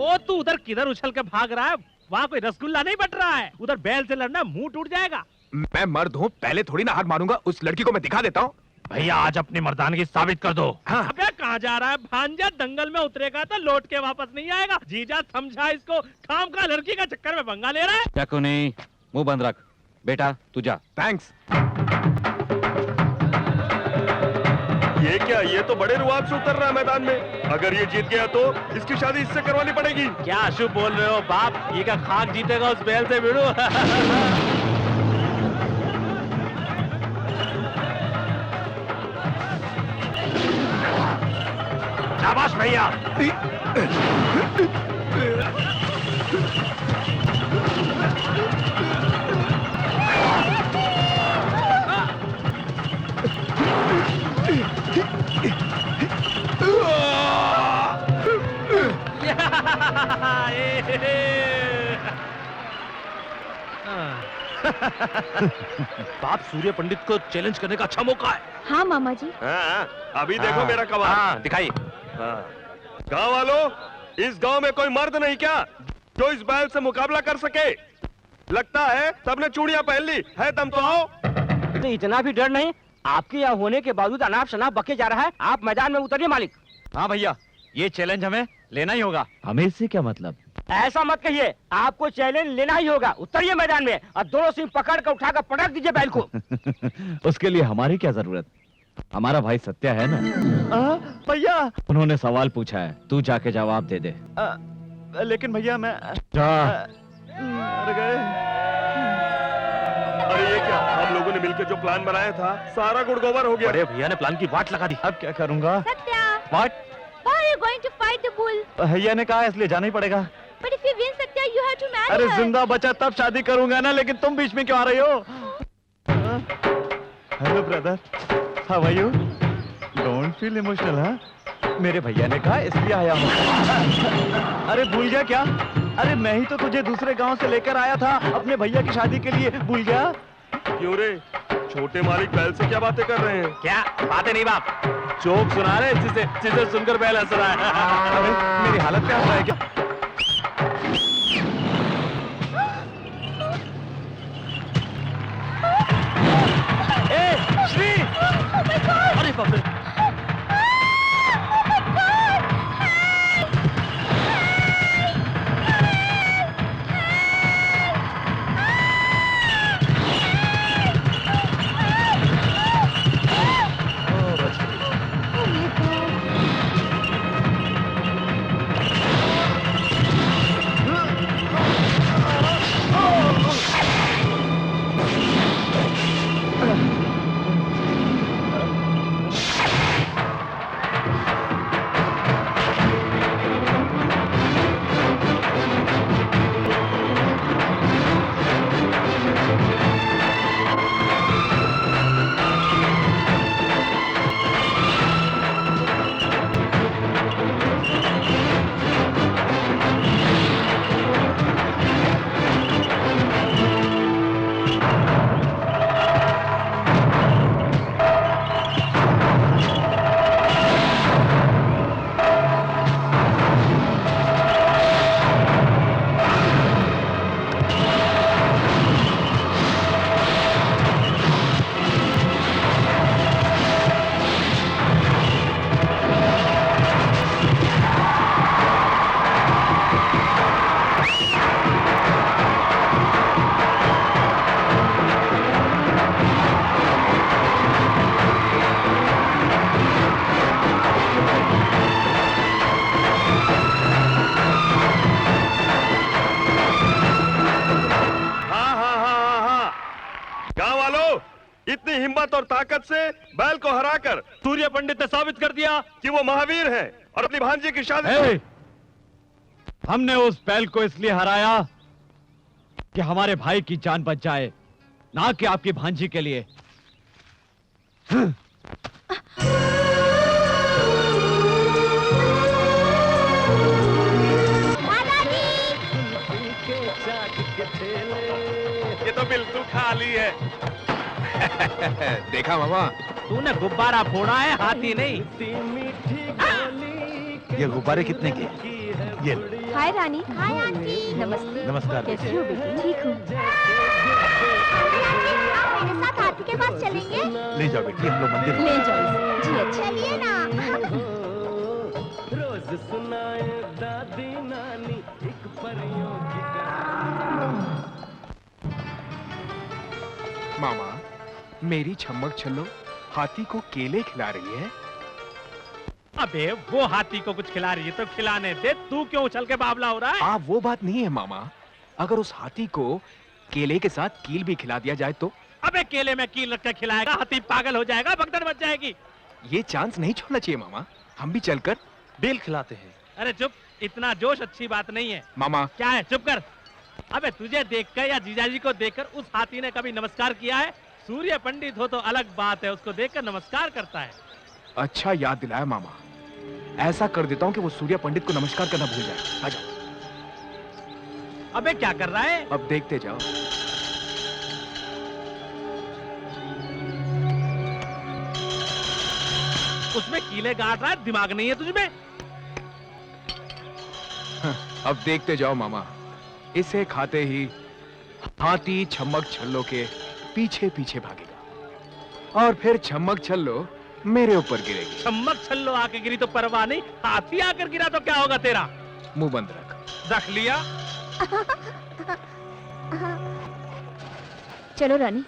ओ, तू उधर किधर उछल के भाग रहा है? वहाँ कोई रसगुल्ला नहीं बट रहा है। उधर बैल से लड़ना, मुंह टूट जाएगा। मैं मर्द हूँ, पहले थोड़ी ना हाथ मारूंगा। उस लड़की को मैं दिखा देता हूँ। भैया आज अपनी मर्दानगी साबित कर दो। हाँ। अबे कहाँ जा रहा है? भांजा दंगल में उतरेगा तो लौट के वापस नहीं आएगा। जीजा समझा इसको, काम का लड़की का चक्कर में पंगा ले रहा है। क्या नहीं, मुंह बंद रख। बेटा तू जा। थैंक्स। ये क्या, ये तो बड़े रुआब से उतर रहा है मैदान में। अगर ये जीत गया तो इसकी शादी इससे करवानी पड़ेगी। क्या अशुभ बोल रहे हो बाप? ये क्या खाक जीतेगा उस बैल से? भिड़ो। शाबाश भैया। बाप, सूर्य पंडित को चैलेंज करने का अच्छा मौका है। हाँ मामा जी। हाँ, अभी देखो मेरा कमाल। हाँ, दिखाइए। गांव वालों, इस गांव में कोई मर्द नहीं क्या जो इस बैल से मुकाबला कर सके? लगता है सबने चूड़ियां पहन ली है। दम तो आओ। तो इतना भी डर नहीं? आपके यहाँ होने के बावजूद अनाप शनाप बके जा रहा है। आप मैदान में उतरिए मालिक। हाँ भैया, ये चैलेंज हमें लेना ही होगा। हमें इससे क्या मतलब? ऐसा मत कहिए, आपको चैलेंज लेना ही होगा। उतरिए मैदान में और दोनों सिंह पकड़ कर उठाकर पटक दीजिए बैल को। उसके लिए हमारी क्या जरूरत? हमारा भाई सत्या है ना। भैया, उन्होंने सवाल पूछा है, तू जाके जवाब दे दे। लेकिन भैया मैं जा। मर गए। अरे ये क्या, हम लोगों ने मिलकर जो प्लान बनाया था सारा गुड़गोबर हो गया। अरे भैया ने प्लान की वाट लगा दी। अब क्या करूंगा? सत्या, वाट? why are you going to fight the bull? भैया ने कहा इसलिए जाना ही पड़ेगा। But if you win, Satya, you have to marry अरे her. जिंदा बचा तब शादी करूंगा ना, लेकिन तुम बीच में क्यों आ रही हो? Hello brother, how are you? Don't feel emotional. हाँ, मेरे भैया ने कहा इसलिए आया हूँ। अरे भूल गया क्या? अरे मैं ही तो तुझे दूसरे गांव से लेकर आया था अपने भैया की शादी के लिए, भूल गया? क्यों रे, छोटे मालिक बैल से क्या बातें कर रहे हैं? क्या बातें नहीं बाप, जोक सुना रहे जिसे सुनकर बैल हंस रहा है। अरे मेरी हालत क्या हो रहा है क्या? ए, श्री! अरे बाप रे! गांव वालों, इतनी हिम्मत और ताकत से बैल को हराकर सूर्य पंडित ने साबित कर दिया कि वो महावीर है और अपनी भांजी की शादी ए, हमने उस बैल को इसलिए हराया कि हमारे भाई की जान बच जाए, ना कि आपकी भांजी के लिए। ये तो बिल्कुल खाली है। देखा मामा, तूने गुब्बारा फोड़ा है, हाथी नहीं। ये गुब्बारे कितने के? ये हाय रानी। Hi aunty. नमस्ते। नमस्कार। कैसी हो बेटी? ठीक हूँ। मेरे साथ हाथी के पास चलेंगे? ले जाओ बेटी, हम लोग मंदिर ले जाओ। जी अच्छा। चलिए ना। रोज सुनाए दादी नानी एक परियों की मामा, मेरी छम्मक छल्लो हाथी को केले खिला रही है। अबे वो हाथी को कुछ खिला रही है तो खिलाने दे, तू क्यों उछल के बावला हो रहा है? वो बात नहीं है मामा। अगर उस हाथी को केले के साथ कील भी खिला दिया जाए तो? अबे केले में कील रख के खिलाएगा, हाथी पागल हो जाएगा, भगदड़ मच जाएगी। ये चांस नहीं छोड़ना चाहिए मामा। हम भी चलकर बेल खिलाते हैं। अरे चुप, इतना जोश अच्छी बात नहीं है। मामा, क्या है, चुप कर। अबे तुझे देखकर या जीजाजी को देखकर उस हाथी ने कभी नमस्कार किया है? सूर्य पंडित हो तो अलग बात है, उसको देखकर नमस्कार करता है। अच्छा याद दिलाया मामा। ऐसा कर देता हूँ कि वो सूर्य पंडित को नमस्कार करना भूल जाए। आ जाओ। अबे क्या कर रहा है? अब देखते जाओ। उसमें कीले गाड़ रहा है, दिमाग नहीं है तुझमें? अब देखते जाओ मामा। इसे खाते ही हाथी छम्मक छल्लो के पीछे पीछे भागेगा और फिर छम्मक छल्लो मेरे ऊपर गिरेगी। छम्मक छल्लो आके गिरी तो परवाह नहीं, हाथी आकर गिरा तो क्या होगा तेरा? मुंह बंद रख लिया। चलो रानी।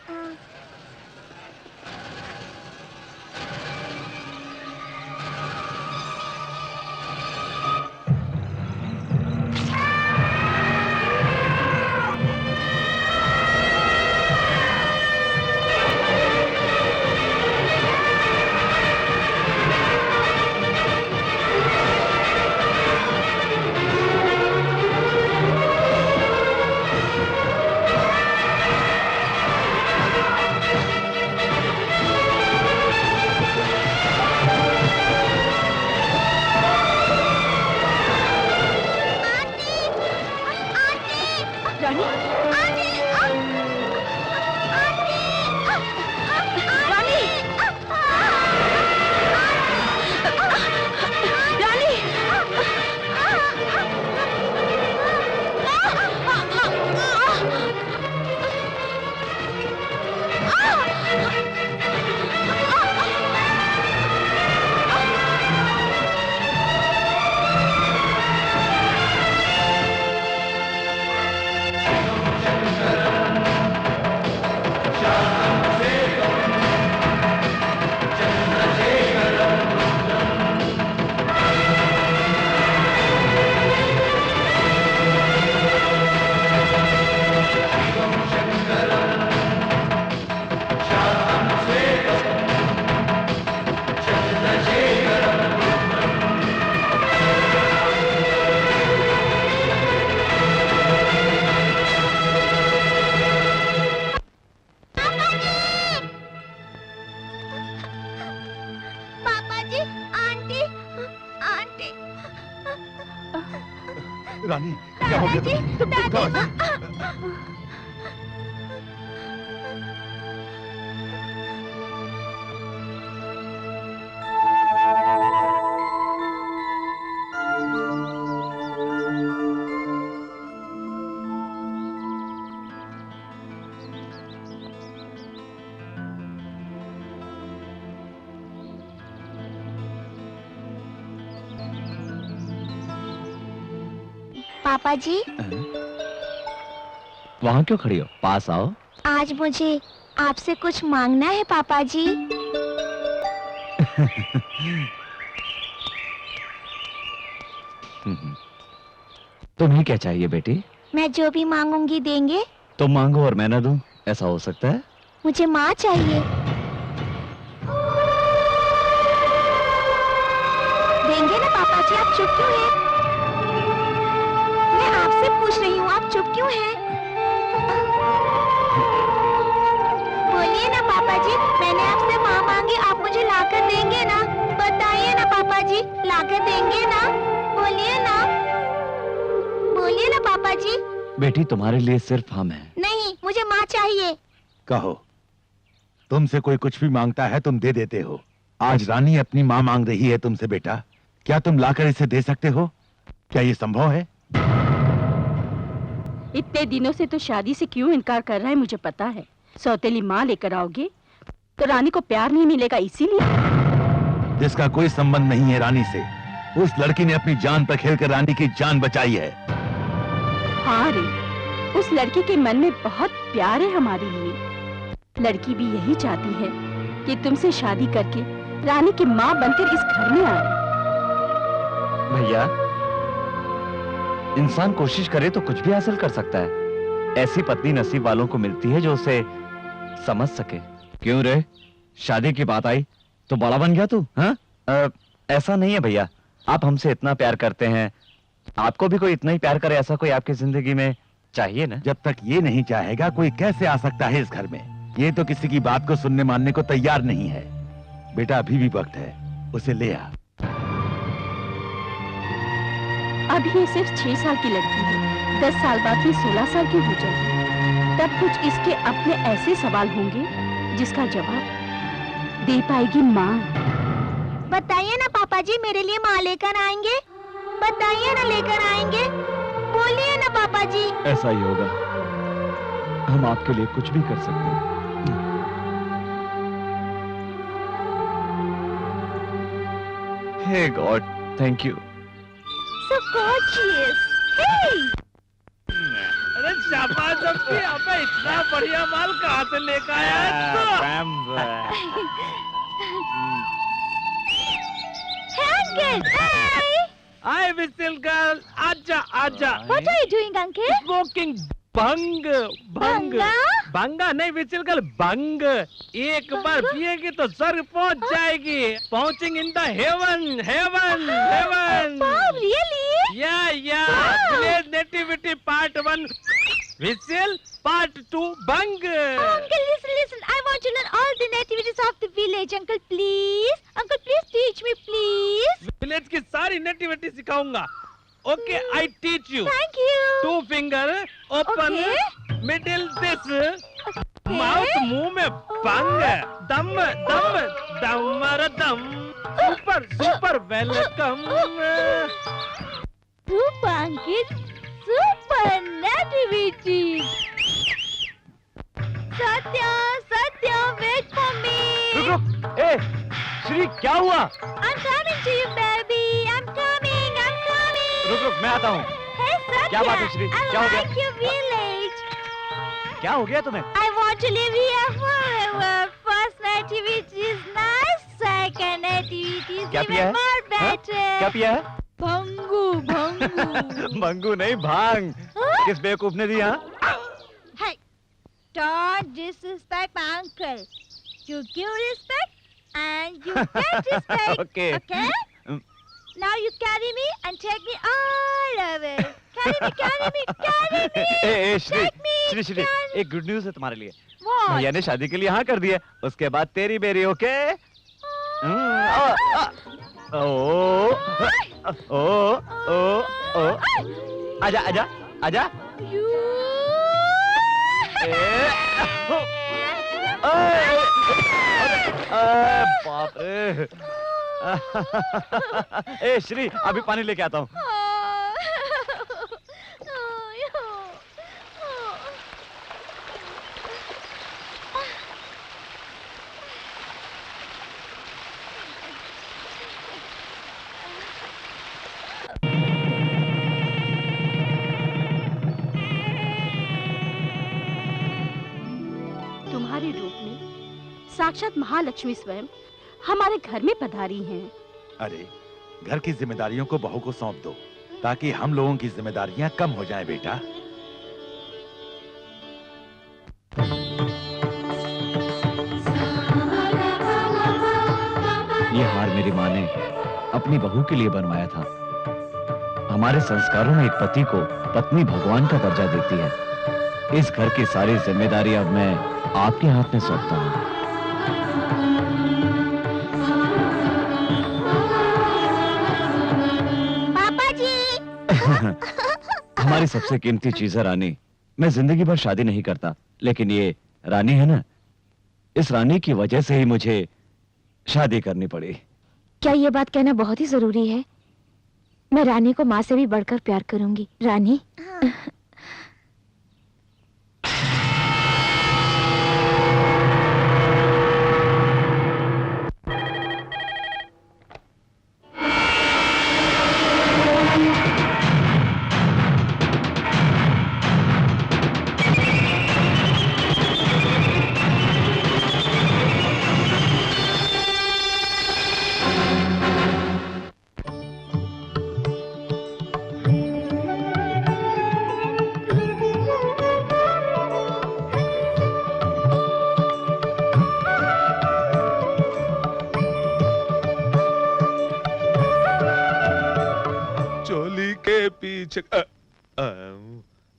रानी, क्या हो गया? पापा जी, वहां क्यों खड़ी हो? पास आओ। आज मुझे आपसे कुछ मांगना है पापा जी। तुम्हें क्या चाहिए बेटी? मैं जो भी मांगूंगी देंगे? तुम मांगो और मैं ना दूं, ऐसा हो सकता है? मुझे माँ चाहिए। देंगे ना पापा जी? आप चुप क्यों हैं? मैं आपसे पूछ रही हूँ, आप चुप क्यों हैं? बोलिए ना पापा जी, मैंने आपसे माँ मांगी, आप मुझे लाकर देंगे ना? बताइए ना पापा जी, लाकर देंगे ना? बोलिए ना, बोलिए ना पापा जी। बेटी, तुम्हारे लिए सिर्फ हम हैं। नहीं, मुझे माँ चाहिए। कहो, तुमसे कोई कुछ भी मांगता है तुम दे देते हो। आज रानी अपनी माँ मांग रही है तुमसे बेटा, क्या तुम लाकर इसे दे सकते हो? क्या ये संभव है? इतने दिनों से तो शादी से क्यों इनकार कर रहा है मुझे पता है। सौतेली माँ लेकर आओगे तो रानी को प्यार नहीं मिलेगा, इसीलिए। जिसका कोई संबंध नहीं है रानी से, उस लड़की ने अपनी जान पर खेलकर रानी की जान बचाई है। हाँ रे, उस लड़की के मन में बहुत प्यार है हमारे लिए। लड़की भी यही चाहती है कि तुमसे शादी करके रानी की माँ बनकर इस घर में आए। भैया, इंसान कोशिश करे तो कुछ भी हासिल कर सकता है। ऐसी पत्नी नसीब वालों को मिलती है जो उसे समझ सके। क्यों रे, शादी की बात आई तो बड़ा बन गया तू? हाँ? ऐसा नहीं है भैया, आप हमसे इतना प्यार करते हैं, आपको भी कोई इतना ही प्यार करे, ऐसा कोई आपकी जिंदगी में चाहिए ना? जब तक ये नहीं चाहेगा कोई कैसे आ सकता है इस घर में? ये तो किसी की बात को सुनने मानने को तैयार नहीं है। बेटा, अभी भी वक्त है, उसे ले आ। अभी ये सिर्फ 6 साल की लड़की है, 10 साल बाद ये 16 साल की हो जाएगी। तब कुछ इसके अपने ऐसे सवाल होंगे जिसका जवाब दे पाएगी माँ। बताइए ना पापा जी, मेरे लिए माँ लेकर आएंगे? बताइए ना, लेकर आएंगे? बोलिए ना पापा जी। ऐसा ही होगा, हम आपके लिए कुछ भी कर सकते हैं। Hey God, thank you. So gorgeous. Hey! अरे शाबाश अब्बी, अबे इतना बढ़िया माल कहाँ से लेकर आया है तू? Uncle, hey! Hi, Whistle girl, आजा आजा। What are you doing, uncle? Smoking भंग भंग भंगा? भंगा नहीं विचिल कल भंग। एक बार पिएगी तो स्वर्ग पहुंच जाएगी। पहुंचिंग in the heaven heaven heaven. Wow, really? या विलेज नेटिविटी पार्ट 1 विचिल, पार्ट 2 भंग। Uncle, listen. I want to learn all the nativities of the village. Uncle, please. Uncle, please teach me, please. Village की सारी nativity सिखाऊंगा। Okay, I teach you. Thank you. 2 finger, open, Okay. middle this, mouth मुंह में बंग, दम दम दमर दम, super welcome. Super, uncle. Super nativities. Satya, wait for me. रुक, ए, श्री, क्या हुआ? I'm coming to you, baby. I'm coming. रुक, मैं आता हूँ। Hey, Satya. क्या बात है श्री? क्या हो गया? I like your village. क्या हो गया तुम्हें? I want to live here forever. First nativity is nice. Second nativity is क्या पिया even है? more better. क्या पिया है? भंगू. भंगू नहीं, भांग। हाँ? किस बेवकूफ ने दी? हाँ? Hey, don't disrespect my uncle. You give respect and you get respect. Okay. Okay? Now you carry me and take me all over. Carry me. ए, Shri, Take me, Shri, carry me. एक गुड न्यूज है तुम्हारे लिए। What? भैया ने शादी के लिए हाँ कर दिया, उसके बाद तेरी बेरी। ओके? ओ, आजा। You. बाप रे। ए श्री, अभी पानी लेके आता हूँ। तुम्हारे रूप में साक्षात महालक्ष्मी स्वयं हमारे घर में पधारी हैं। अरे, घर की जिम्मेदारियों को बहू को सौंप दो, ताकि हम लोगों की जिम्मेदारियां कम हो जाएं बेटा। मेरी माँ ने अपनी बहू के लिए बनवाया था। हमारे संस्कारों में एक पति को पत्नी भगवान का दर्जा देती है। इस घर की सारी जिम्मेदारी अब मैं आपके हाथ में सौंपता हूँ। पापा जी। हमारी सबसे कीमती चीज है रानी। मैं जिंदगी भर शादी नहीं करता, लेकिन ये रानी है ना, इस रानी की वजह से ही मुझे शादी करनी पड़ी। क्या ये बात कहना बहुत ही जरूरी है? मैं रानी को माँ से भी बढ़कर प्यार करूंगी। रानी, हाँ। चोली के पीछे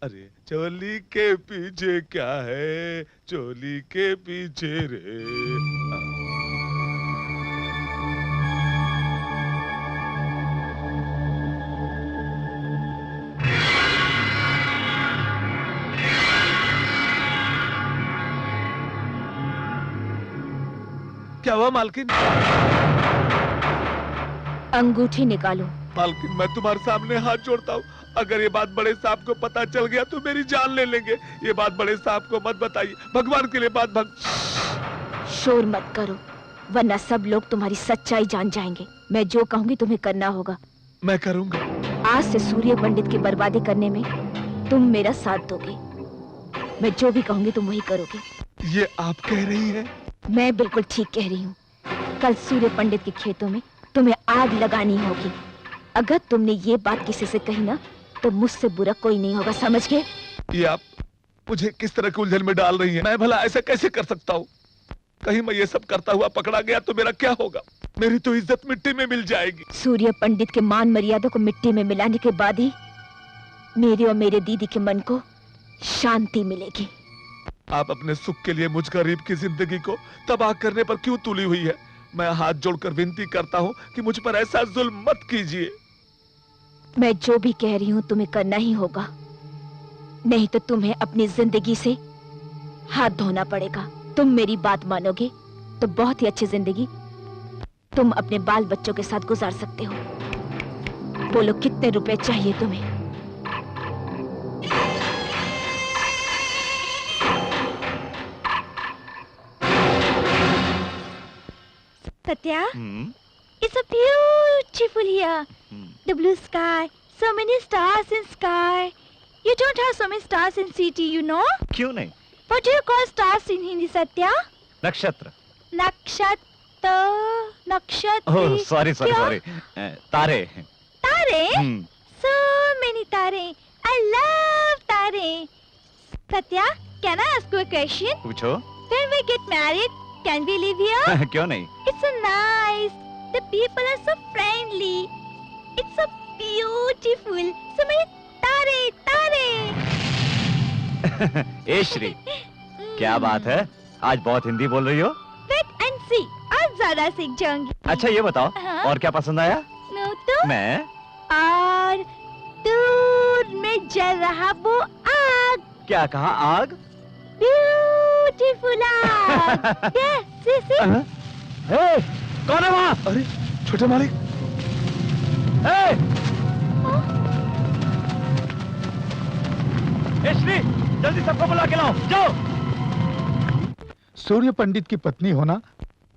अरे चोली के पीछे क्या है, चोली के पीछे रे। क्या हुआ मालकिन? अंगूठी निकालो। मालकिन, मैं तुम्हारे सामने हाथ जोड़ता हूँ, अगर ये बात बड़े साहब को पता चल गया तो मेरी जान ले लेंगे। ये बात बड़े साहब को मत बताइए, भगवान के लिए बात शोर मत करो, वरना सब लोग तुम्हारी सच्चाई जान जाएंगे। मैं जो कहूंगी तुम्हें करना होगा। मैं करूंगा। आज से सूर्य पंडित की बर्बादी करने में तुम मेरा साथ दोगे। मैं जो भी कहूंगी तुम वही करोगे। ये आप कह रही हैं? मैं बिल्कुल ठीक कह रही हूँ। कल सूर्य पंडित के खेतों में तुम्हें आग लगानी होगी। अगर तुमने ये बात किसी से कही ना तो मुझसे बुरा कोई नहीं होगा, समझ गए? ये आप मुझे किस तरह के उलझन में डाल रही हैं? मैं भला ऐसा कैसे कर सकता हूँ? कहीं मैं ये सब करता हुआ पकड़ा गया तो मेरा क्या होगा? मेरी तो इज्जत मिट्टी में मिल जाएगी। सूर्य पंडित के मान मर्यादा को मिट्टी में मिलाने के बाद ही मेरे और मेरे दीदी के मन को शांति मिलेगी। आप अपने सुख के लिए मुझ गरीब की जिंदगी को तबाह करने पर क्यों तुली हुई है? मैं हाथ जोड़कर विनती करता हूँ कि मुझ पर ऐसा जुल्म मत कीजिए। मैं जो भी कह रही हूँ तुम्हें करना ही होगा, नहीं तो तुम्हें अपनी जिंदगी से हाथ धोना पड़ेगा। तुम मेरी बात मानोगे तो बहुत ही अच्छी जिंदगी तुम अपने बाल बच्चों के साथ गुजार सकते हो। बोलो कितने रुपए चाहिए तुम्हें? Satya, it's so beautiful here. The blue sky, so many stars in sky. You don't have so many stars in city, you know? क्यों नहीं? What do you call stars in Hindi, Satya? नक्षत्र। Nakshatra, nakshatra. Oh sorry sorry क्या? Sorry, तारे। Tare? So many tare. I love tare. Satya, can I ask you a question? पूछो। When we get married, can we live here? क्यों नहीं? It's so nice. The people are so friendly. It's so beautiful. So many tare, tare. ए श्री, क्या बात है? आज बहुत हिंदी बोल रही हो। Wait and see. आज ज्यादा सीख जाऊंगी। अच्छा ये बताओ, हाँ? और क्या पसंद आया? नो तो? मैं? और दूर में जल रहा वो आग। क्या कहा? आग? ब्यूटीफुल आग। Yes, see, see. ए, कौन है वहाँ? अरे छोटे मालिक। श्री, जल्दी सबको बुला के लाओ, जाओ। सूर्य पंडित की पत्नी होना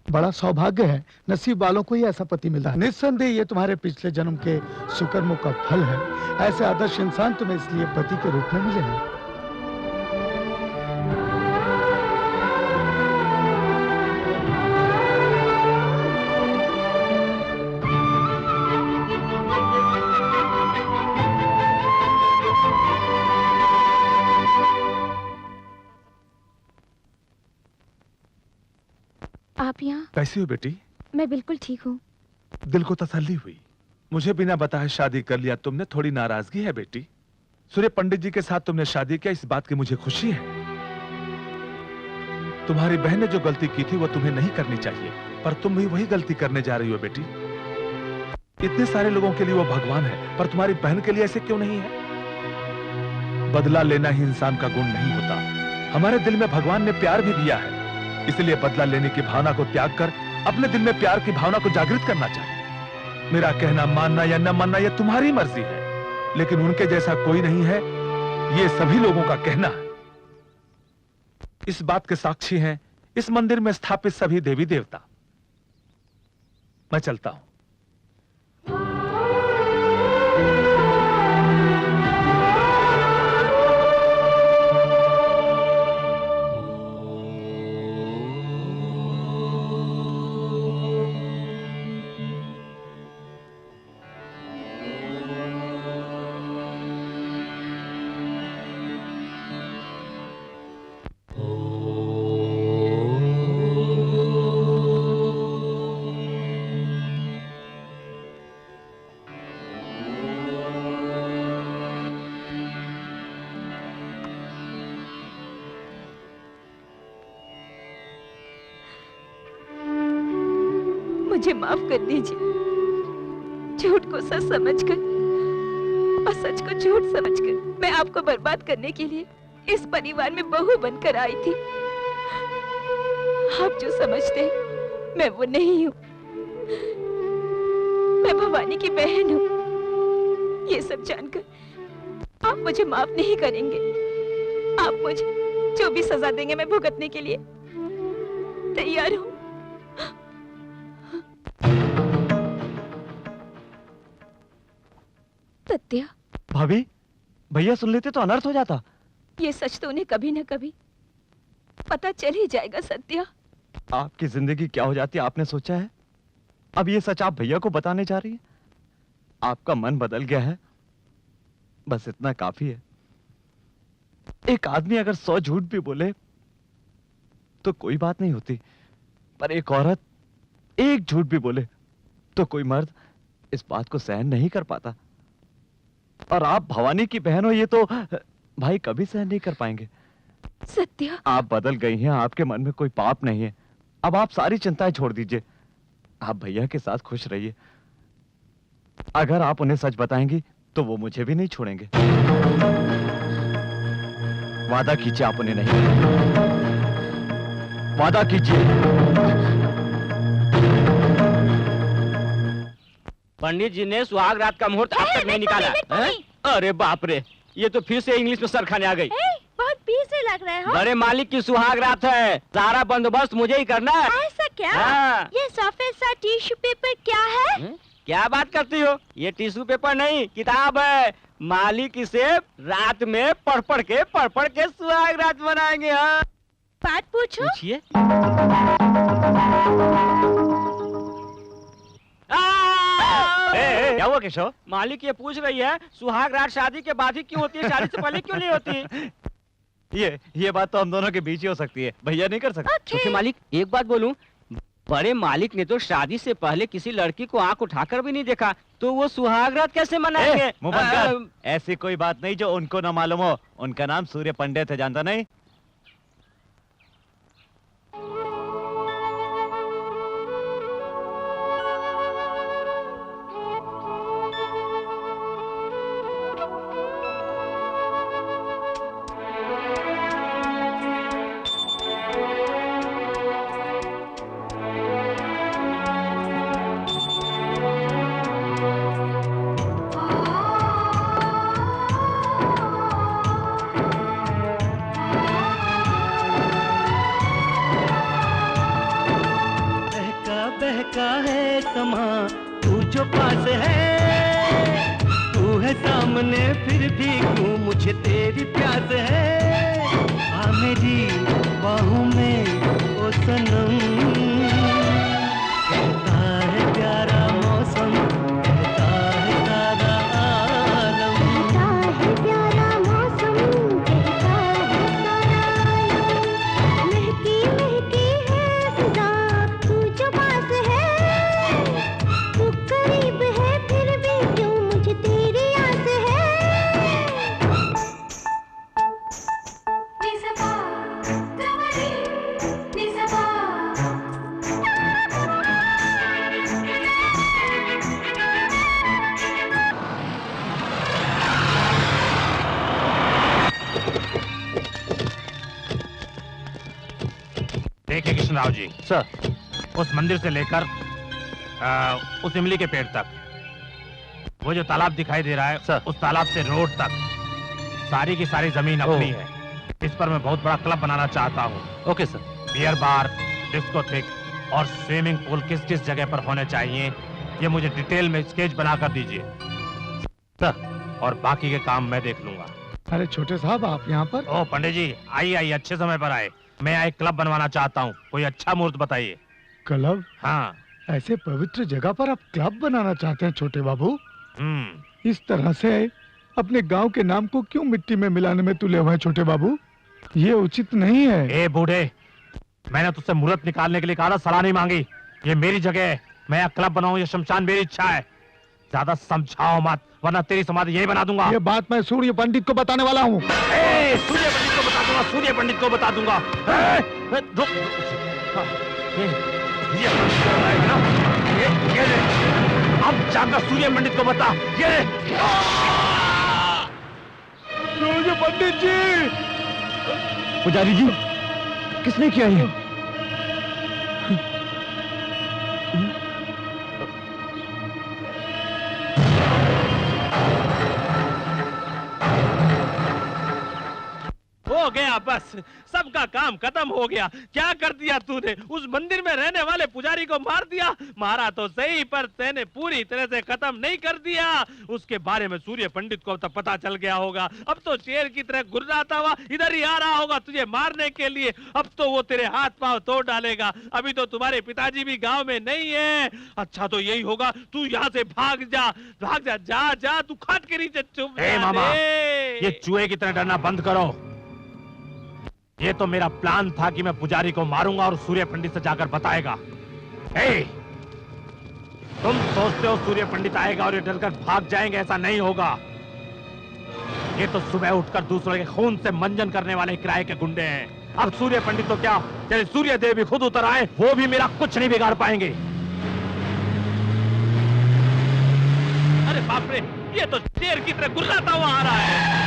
बड़ा सौभाग्य है। नसीब वालों को ही ऐसा पति मिला है। निस्संदेह ये तुम्हारे पिछले जन्म के सुकर्मों का फल है। ऐसे आदर्श इंसान तुम्हें इसलिए पति के रूप में मिले हैं। आप यहाँ? कैसी हो बेटी? मैं बिल्कुल ठीक हूँ। दिल को तसल्ली हुई। मुझे बिना बताए शादी कर लिया तुमने, थोड़ी नाराजगी है बेटी? सूर्य पंडित जी के साथ तुमने शादी किया, इस बात की मुझे खुशी है। तुम्हारी बहन ने जो गलती की थी वो तुम्हें नहीं करनी चाहिए, पर तुम भी वही गलती करने जा रही हो बेटी। इतने सारे लोगों के लिए वो भगवान है, पर तुम्हारी बहन के लिए ऐसे क्यों नहीं है? बदला लेना ही इंसान का गुण नहीं होता। हमारे दिल में भगवान ने प्यार भी दिया है, इसलिए बदला लेने की भावना को त्याग कर अपने दिल में प्यार की भावना को जागृत करना चाहिए। मेरा कहना मानना या न मानना यह तुम्हारी मर्जी है, लेकिन उनके जैसा कोई नहीं है, ये सभी लोगों का कहना है। इस बात के साक्षी हैं इस मंदिर में स्थापित सभी देवी देवता। मैं चलता हूं। मुझे माफ कर दीजिए। झूठ को सच समझकर और सच को झूठ समझकर मैं आपको बर्बाद करने के लिए इस परिवार में बहू बनकर आई थी। आप जो समझते हैं मैं वो नहीं हूँ। मैं भवानी की बहन हूँ। ये सब जानकर आप मुझे माफ नहीं करेंगे। आप मुझे जो भी सजा देंगे मैं भुगतने के लिए तैयार हूँ। सत्या, भाभी, भैया सुन लेते तो अनर्थ हो जाता। ये सच तो उन्हें कभी न कभी पता चल ही जाएगा। सत्या, आपकी जिंदगी क्या हो जाती आपने सोचा है? अब ये सच आप भैया को बताने जा रही है? आपका मन बदल गया है, बस इतना काफी है। एक आदमी अगर 100 झूठ भी बोले तो कोई बात नहीं होती, पर एक औरत एक झूठ भी बोले तो कोई मर्द इस बात को सहन नहीं कर पाता। और आप भवानी की बहन हो, ये तो भाई कभी सहन नहीं कर पाएंगे। सत्या, आप बदल गई हैं, आपके मन में कोई पाप नहीं है। अब आप सारी चिंताएं छोड़ दीजिए, आप भैया के साथ खुश रहिए। अगर आप उन्हें सच बताएंगी तो वो मुझे भी नहीं छोड़ेंगे। वादा कीजिए आप उन्हें नहीं, वादा कीजिए। पंडित जी ने सुहाग रात का मुहूर्त अब तक नहीं निकाला। अरे बाप रे, ये तो फिर से इंग्लिश में सर खाने आ गई। बहुत पीछे लग रहा है। हाँ? बड़े मालिक की सुहाग रात है, सारा बंदोबस्त मुझे ही करना है। ऐसा क्या? हाँ। ये सफेद सा टिश्यू पेपर क्या है? क्या बात करती हो? ये टिश्यू पेपर नहीं, किताब है। मालिक इसे रात में पढ़ पढ़ के सुहाग रात बनाएंगे। हाँ, बात पूछो। पूछिए। क्या हुआ केशव? मालिक ये पूछ रही है सुहाग रात शादी के बाद ही क्यों होती है, शादी से पहले क्यों नहीं होती? ये बात तो हम दोनों के बीच ही हो सकती है, भैया नहीं कर सकते। छोटे मालिक, एक बात बोलूं, बड़े मालिक ने तो शादी से पहले किसी लड़की को आंख उठाकर भी नहीं देखा, तो वो सुहाग रात कैसे मनाएंगे? मुंह बंद कर। ऐसी कोई बात नहीं जो उनको ना मालूम हो। उनका नाम सूर्य पंडित है, जानता नहीं? बहका है समा, तू जो पास है, तू है सामने फिर भी क्यों मुझे तेरी प्यास है। आ मेरी बाहों में ओ सनम, कहता है प्यारा मौसम, कहता है सारा आलम, कहता है प्यारा मौसम, कहता है सारा आलम। महकी महकी है फिजा, तू जो पास है, तू देखिए कृष्णराव जी, सर, उस मंदिर से लेकर उस इमली के पेड़ तक, वो जो तालाब दिखाई दे रहा है सर, उस तालाब से रोड तक सारी की सारी जमीन अपनी है। इस पर मैं बहुत बड़ा क्लब बनाना चाहता हूँ। Okay sir. Beer bar, discotheque और स्विमिंग पूल किस किस जगह पर होने चाहिए, ये मुझे डिटेल में स्केच बना कर दीजिए सर, और बाकी के काम मैं देख लूंगा। अरे छोटे साहब, आप यहाँ पर? ओ पंडित जी, आइए अच्छे समय पर आए। मैं एक क्लब बनवाना चाहता हूँ, कोई अच्छा मुहूर्त बताइए। क्लब? हाँ। ऐसे पवित्र जगह पर आप क्लब बनाना चाहते हैं छोटे बाबू? इस तरह से अपने गांव के नाम को क्यों मिट्टी में मिलाने में तुले हुए हैं छोटे बाबू? ये उचित नहीं है। ए बूढ़े, मैंने तुझसे मुहूर्त निकालने के लिए कहा था, सलाह नहीं मांगी। ये मेरी जगह है, मैं यहाँ क्लब बनाऊं, ये शमशान मेरी इच्छा है। ज्यादा समझाओ मत, वरना तेरी समाधि यही बना दूंगा। ये बात मैं सूर्य पंडित को बताने वाला हूँ। सूर्य पंडित को बता दूंगा, सूर्य पंडित को बता दूंगा। अब जाकर सूर्य पंडित को बता। ये सूर्य पंडित जी! पुजारी जी, किसने किया ये? हो गया, बस सबका काम खत्म हो गया। क्या कर दिया तूने? उस मंदिर में रहने वाले पुजारी को मार दिया। मारा तो सही, पर तेने पूरी तरह से खत्म नहीं कर दिया। उसके बारे में सूर्य पंडित को तो पता चल गया होगा। अब तो शेर की तरह गुर्राता हुआ इधर ही आ रहा होगा तुझे मारने के लिए। अब तो वो तेरे हाथ पांव तोड़ डालेगा। अभी तो तुम्हारे पिताजी भी गाँव में नहीं है। अच्छा तो यही होगा, तू यहाँ से भाग जा, भाग जा, जा जा, तू खाट के नीचे चुप जा। मामा, ये चूहे की तरह डरना बंद करो। ये तो मेरा प्लान था कि मैं पुजारी को मारूंगा और सूर्य पंडित से जाकर बताएगा। तुम सोचते हो सूर्य पंडित आएगा और ये डरकर भाग जाएंगे? ऐसा नहीं होगा। ये तो सुबह उठकर दूसरों के खून से मंजन करने वाले किराए के गुंडे हैं। अब सूर्य पंडित तो क्या, चले सूर्य देव भी खुद उतर आए, वो भी मेरा कुछ नहीं बिगाड़ पाएंगे। अरे बाप रे, ये तो शेर की तरह गुर्राता हुआ आ रहा है।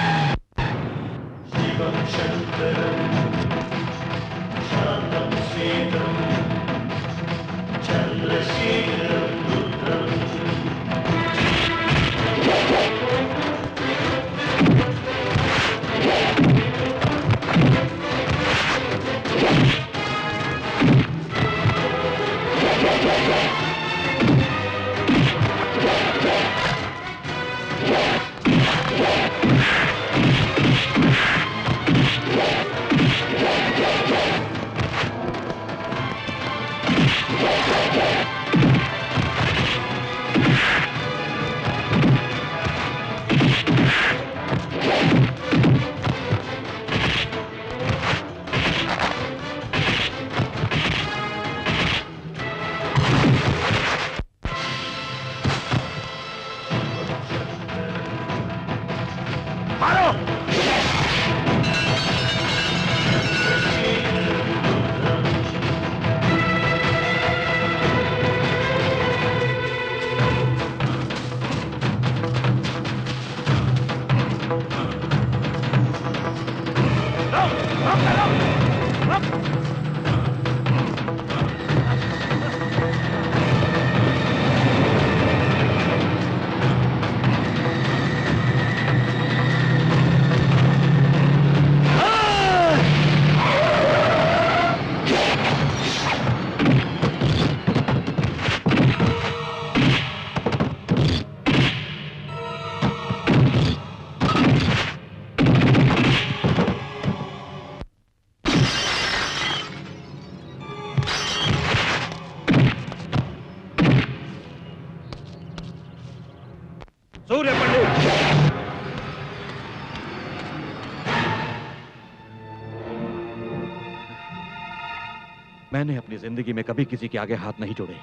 सूर्य पंडित, मैंने अपनी जिंदगी में कभी किसी के आगे हाथ नहीं जोड़े,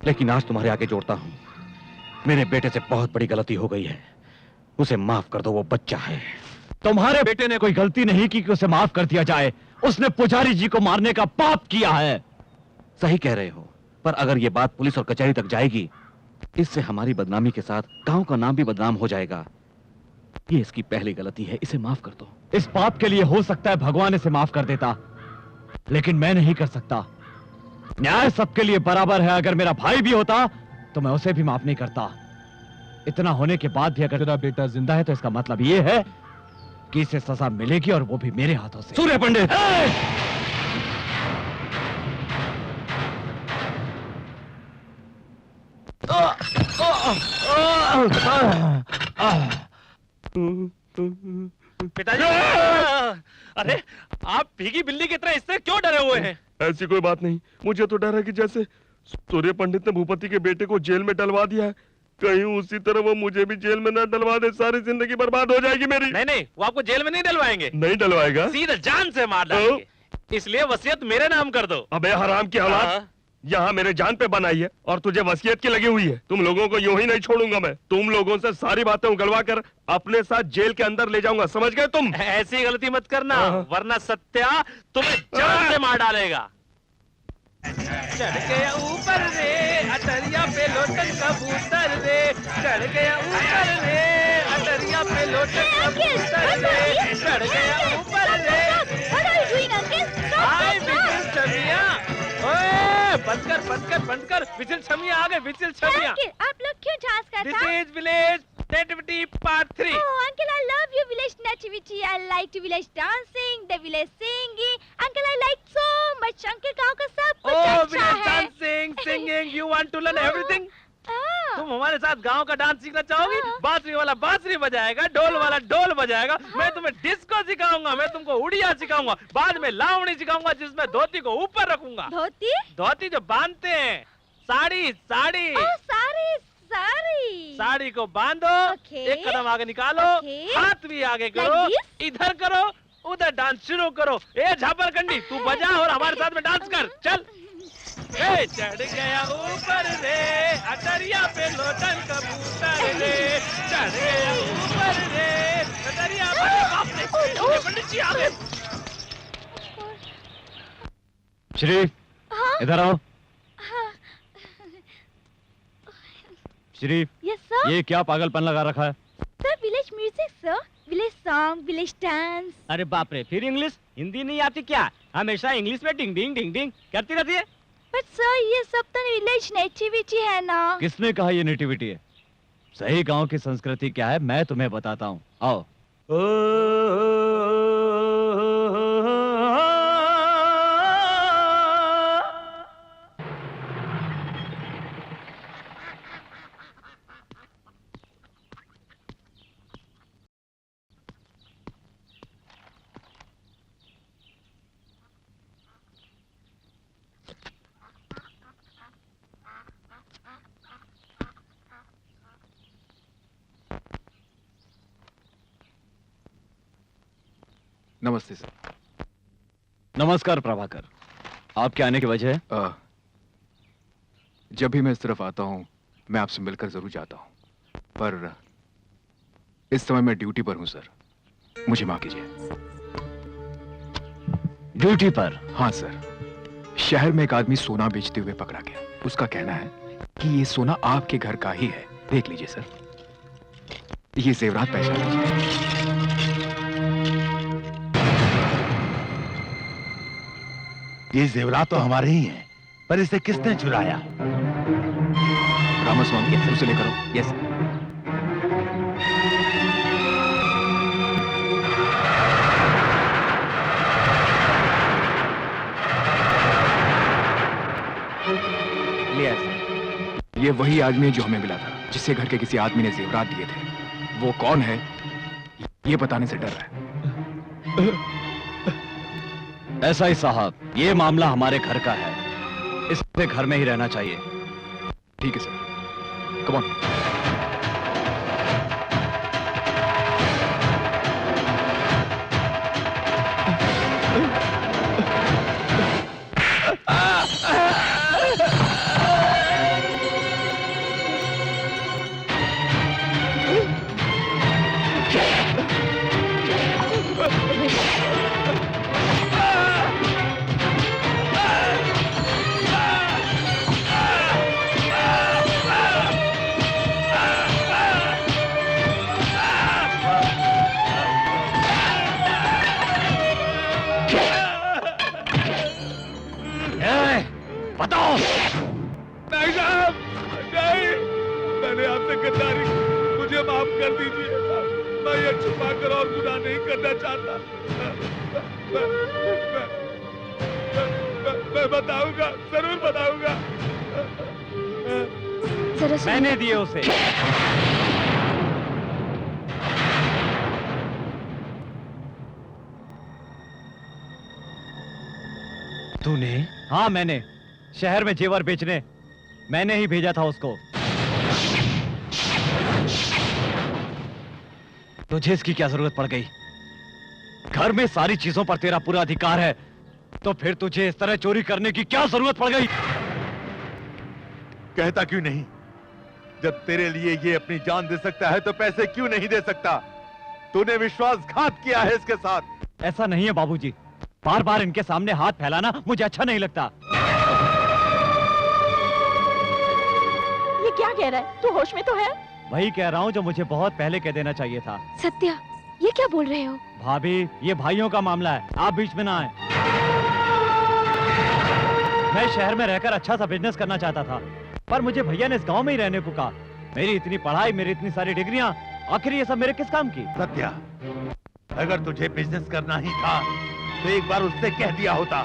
लेकिन आज तुम्हारे आगे जोड़ता हूं। मेरे बेटे से बहुत बड़ी गलती हो गई है, उसे माफ कर दो, वो बच्चा है। तुम्हारे बेटे ने कोई गलती नहीं की कि उसे माफ कर दिया जाए। उसने पुजारी जी को मारने का पाप किया है। सही कह रहे हो, पर अगर ये बात पुलिस और कचहरी तक जाएगी, इससे हमारी बदनामी के साथ गांव का नाम भी बदनाम हो जाएगा। ये इसकी पहली गलती है, इसे माफ कर दो। इस पाप के लिए हो सकता है भगवान इसे माफ कर देता, लेकिन मैं नहीं कर सकता। न्याय सबके लिए बराबर है। अगर मेरा भाई भी होता तो मैं उसे भी माफ नहीं करता। इतना होने के बाद भी अगर तेरा बेटा जिंदा है तो इसका मतलब ये है कि इसे सजा मिलेगी, और वो भी मेरे हाथों से। सूर्य पंडित, पिताजी, अरे आप भीगी बिल्ली की तरह इससे क्यों डरे हुए हैं? ऐसी कोई बात नहीं। मुझे तो डर है कि जैसे सूर्य पंडित ने भूपति के बेटे को जेल में डलवा दिया है, कहीं उसी तरह वो मुझे भी जेल में न डलवा दे। सारी जिंदगी बर्बाद हो जाएगी मेरी। नहीं नहीं, वो आपको जेल में नहीं डलवाएंगे। नहीं डलवाएगा? सीधा जान से मार डालेंगे। इसलिए वसीयत मेरे नाम कर दो। अबे हराम की औलाद, यहाँ मेरे जान पे बनाई है और तुझे वसीयत की लगी हुई है। तुम लोगों को यूं ही नहीं छोड़ूंगा मैं। तुम लोगों से सारी बातें उगलवा कर अपने साथ जेल के अंदर ले जाऊंगा, समझ गए तुम? ऐसी गलती मत करना, वरना सत्या तुम्हें जान से मार डालेगा। चढ़ गया ऊपर रे अटरिया पे लोटन कबूतर रे, चढ़ गया ऊपर रे अटरिया पे लोटन कबूतर रे, चढ़ गया ऊपर रे। हाय विजिल छमिया, ओए बंद कर विजिल छमिया आ गए, विजिल छमिया। आप लोग क्यों झांस कर this is village nativity part 3। Oh, uncle, I love your village nativity. I like to village dancing, the village singing. Uncle, I like so much. Uncle, गाँव का सब कुछ Oh, अच्छा village है। dancing, singing, you want to learn everything? हाँ। तुम हमारे साथ गांव का डांस सीखना चाहोगी? बांसुरी वाला बांसुरी बजाएगा, ढोल वाला ढोल बजाएगा, मैं तुम्हें डिस्को सिखाऊंगा, मैं तुमको उड़िया सिखाऊंगा, बाद में लावणी सिखाऊंगा जिसमें धोती को ऊपर रखूंगा। धोती? धोती जो बांधते हैं, साड़ी साड़ी। साड़ी साड़ी को बांधो, एक कदम आगे निकालो, हाथ भी आगे करो, इधर करो, उधर डांस शुरू करो। ए झापरकंडी, तू बजा और हमारे साथ में डांस कर, चल। ए चढ़ गया ऊपर रे अटरिया पे लोटन कबूतर रे, चढ़ गया ऊपर रे अटरिया पे। बाप रे, पंडित जी आ गए। श्री, इधर आओ। Shri, Yes, sir. ये क्या पागलपन लगा रखा है? Sir, village music, sir. Village song, village dance. अरे बाप रे, फिर इंग्लिश? हिंदी नहीं आती क्या? हमेशा इंग्लिश में डिंग डिंग डिंग डिंग करती रहती है। But sir, ये सब तो village nativity है ना? किसने कहा ये नेटिविटी है? सही गांव की संस्कृति क्या है मैं तुम्हें बताता हूँ। आओ। नमस्ते सर। नमस्कार प्रभाकर। आपके आने की वजह है? जब भी मैं इस तरफ आता हूँ मैं आपसे मिलकर जरूर जाता हूँ, पर इस समय मैं ड्यूटी पर हूँ सर, मुझे माफ कीजिए। ड्यूटी पर? हाँ सर। शहर में एक आदमी सोना बेचते हुए पकड़ा गया। उसका कहना है कि ये सोना आपके घर का ही है। देख लीजिए सर, ये जेवरात पहचान लीजिए। ये जेवरात तो हमारे ही हैं, पर इसे किसने चुराया? रामास्वामी, उसे लेकर आओ। Yes sir. लिया सर। ये वही आदमी है जो हमें मिला था, जिसे घर के किसी आदमी ने जेवरात दिए थे। वो कौन है ये बताने से डर रहा है। ऐसा ही साहब, ये मामला हमारे घर का है, इसे घर में ही रहना चाहिए। ठीक है सर, कम ऑन। नहीं साहब, नहीं, मैंने आपसे गद्दारी की, मुझे माफ कर दीजिए साहब। मैं ये छुपा कर और गुनाह नहीं करना चाहता। मैं बताऊंगा, जरूर बताऊंगा। मैंने दिए उसे। तूने? हाँ मैंने, शहर में जेवर बेचने मैंने ही भेजा था उसको। तुझे इसकी क्या जरूरत पड़ गई? घर में सारी चीजों पर तेरा पूरा अधिकार है, तो फिर तुझे इस तरह चोरी करने की क्या जरूरत पड़ गई? कहता क्यों नहीं? जब तेरे लिए ये अपनी जान दे सकता है तो पैसे क्यों नहीं दे सकता? तूने विश्वासघात किया है इसके साथ। ऐसा नहीं है बाबूजी, बार बार इनके सामने हाथ फैलाना मुझे अच्छा नहीं लगता। ये क्या कह रहा है? तू होश में तो है? वही कह रहा हूँ जो मुझे बहुत पहले कह देना चाहिए था। सत्या, ये क्या बोल रहे हो? भाभी, ये भाइयों का मामला है, आप बीच में ना आए। मैं शहर में रहकर अच्छा सा बिजनेस करना चाहता था, पर मुझे भैया ने इस गांव में ही रहने को कहा। मेरी इतनी पढ़ाई, मेरी इतनी सारी डिग्रियां, आखिर ये सब मेरे किस काम की? सत्या, अगर तुझे बिजनेस करना ही था तो एक बार उससे कह दिया होता,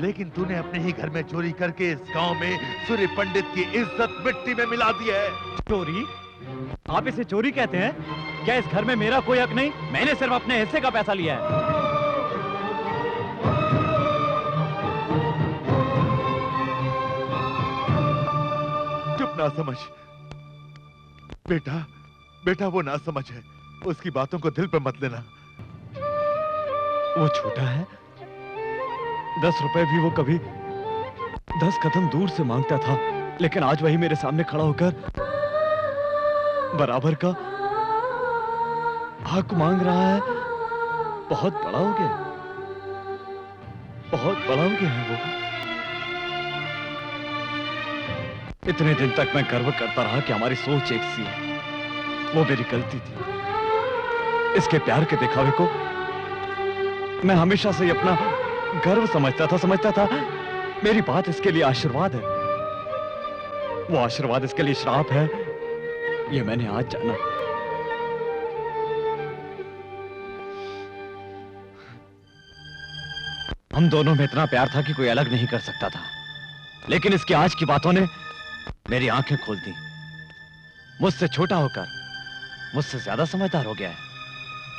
लेकिन तूने अपने ही घर में चोरी करके इस गांव में सूर्य पंडित की इज्जत मिट्टी में मिला दी है। चोरी? आप इसे चोरी कहते हैं? क्या इस घर में मेरा कोई हक नहीं? मैंने सिर्फ अपने हिस्से का पैसा लिया है। चुप ना समझ बेटा, बेटा वो ना समझ है, उसकी बातों को दिल पे मत लेना। वो छोटा है, 10 रुपए भी वो कभी 10 कदम दूर से मांगता था, लेकिन आज वही मेरे सामने खड़ा होकर बराबर का हक मांग रहा है। बहुत बड़ा हो गया, बहुत बड़ा हो गया है वो। इतने दिन तक मैं गर्व करता रहा कि हमारी सोच एक सी है, वो मेरी गलती थी। इसके प्यार के दिखावे को मैं हमेशा से अपना गर्व समझता था। मेरी बात इसके लिए आशीर्वाद है, वो आशीर्वाद इसके लिए श्राप है, ये मैंने आज जाना। हम दोनों में इतना प्यार था कि कोई अलग नहीं कर सकता था, लेकिन इसकी आज की बातों ने मेरी आंखें खोल दी। मुझसे छोटा होकर मुझसे ज्यादा समझदार हो गया है।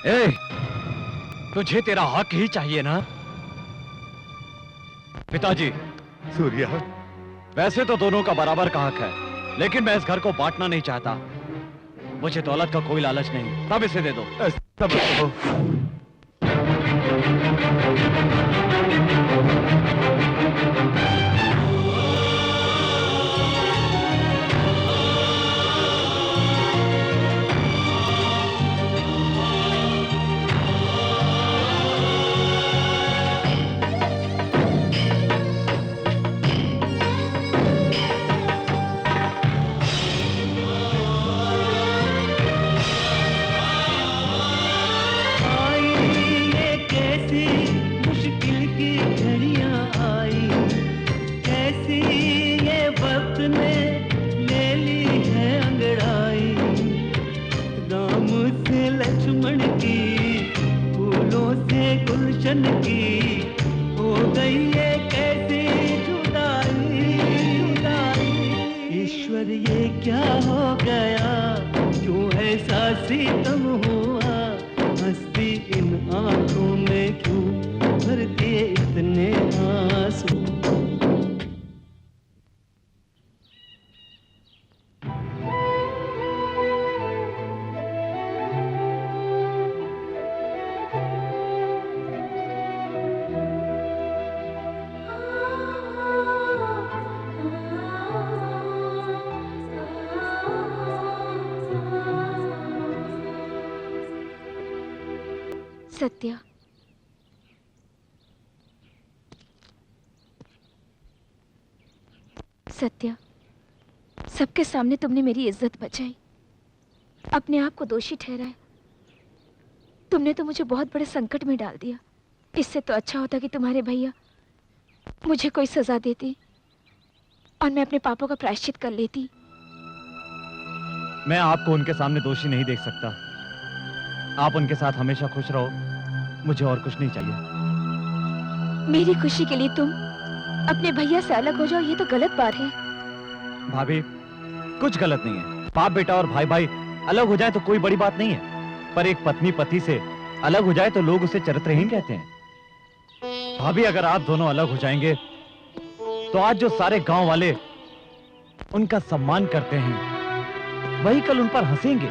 ए, तुझे तेरा हक ही चाहिए ना? पिताजी। सूर्या, वैसे तो दोनों का बराबर का हक है, लेकिन मैं इस घर को बांटना नहीं चाहता। मुझे दौलत का कोई लालच नहीं, तब इसे दे दो। तब सत्या, सत्या, सबके सामने तुमने मेरी इज्जत बचाई, अपने आप को दोषी ठहराया। तुमने तो मुझे बहुत बड़े संकट में डाल दिया। इससे तो अच्छा होता कि तुम्हारे भैया मुझे कोई सजा देते। और मैं अपने पापों का प्रायश्चित कर लेती। मैं आपको उनके सामने दोषी नहीं देख सकता। आप उनके साथ हमेशा खुश रहो, मुझे और कुछ नहीं चाहिए। मेरी खुशी के लिए तुम अपने भैया से अलग हो जाओ, ये तो गलत बात है। भाभी, कुछ गलत नहीं है। बाप बेटा और भाई भाई अलग हो जाए तो कोई बड़ी बात नहीं है, पर एक पत्नी पति से अलग हो जाए तो लोग उसे चरित्रहीन कहते हैं। भाभी, अगर आप दोनों अलग हो जाएंगे तो आज जो सारे गांव वाले उनका सम्मान करते हैं वही कल उन पर हंसेंगे।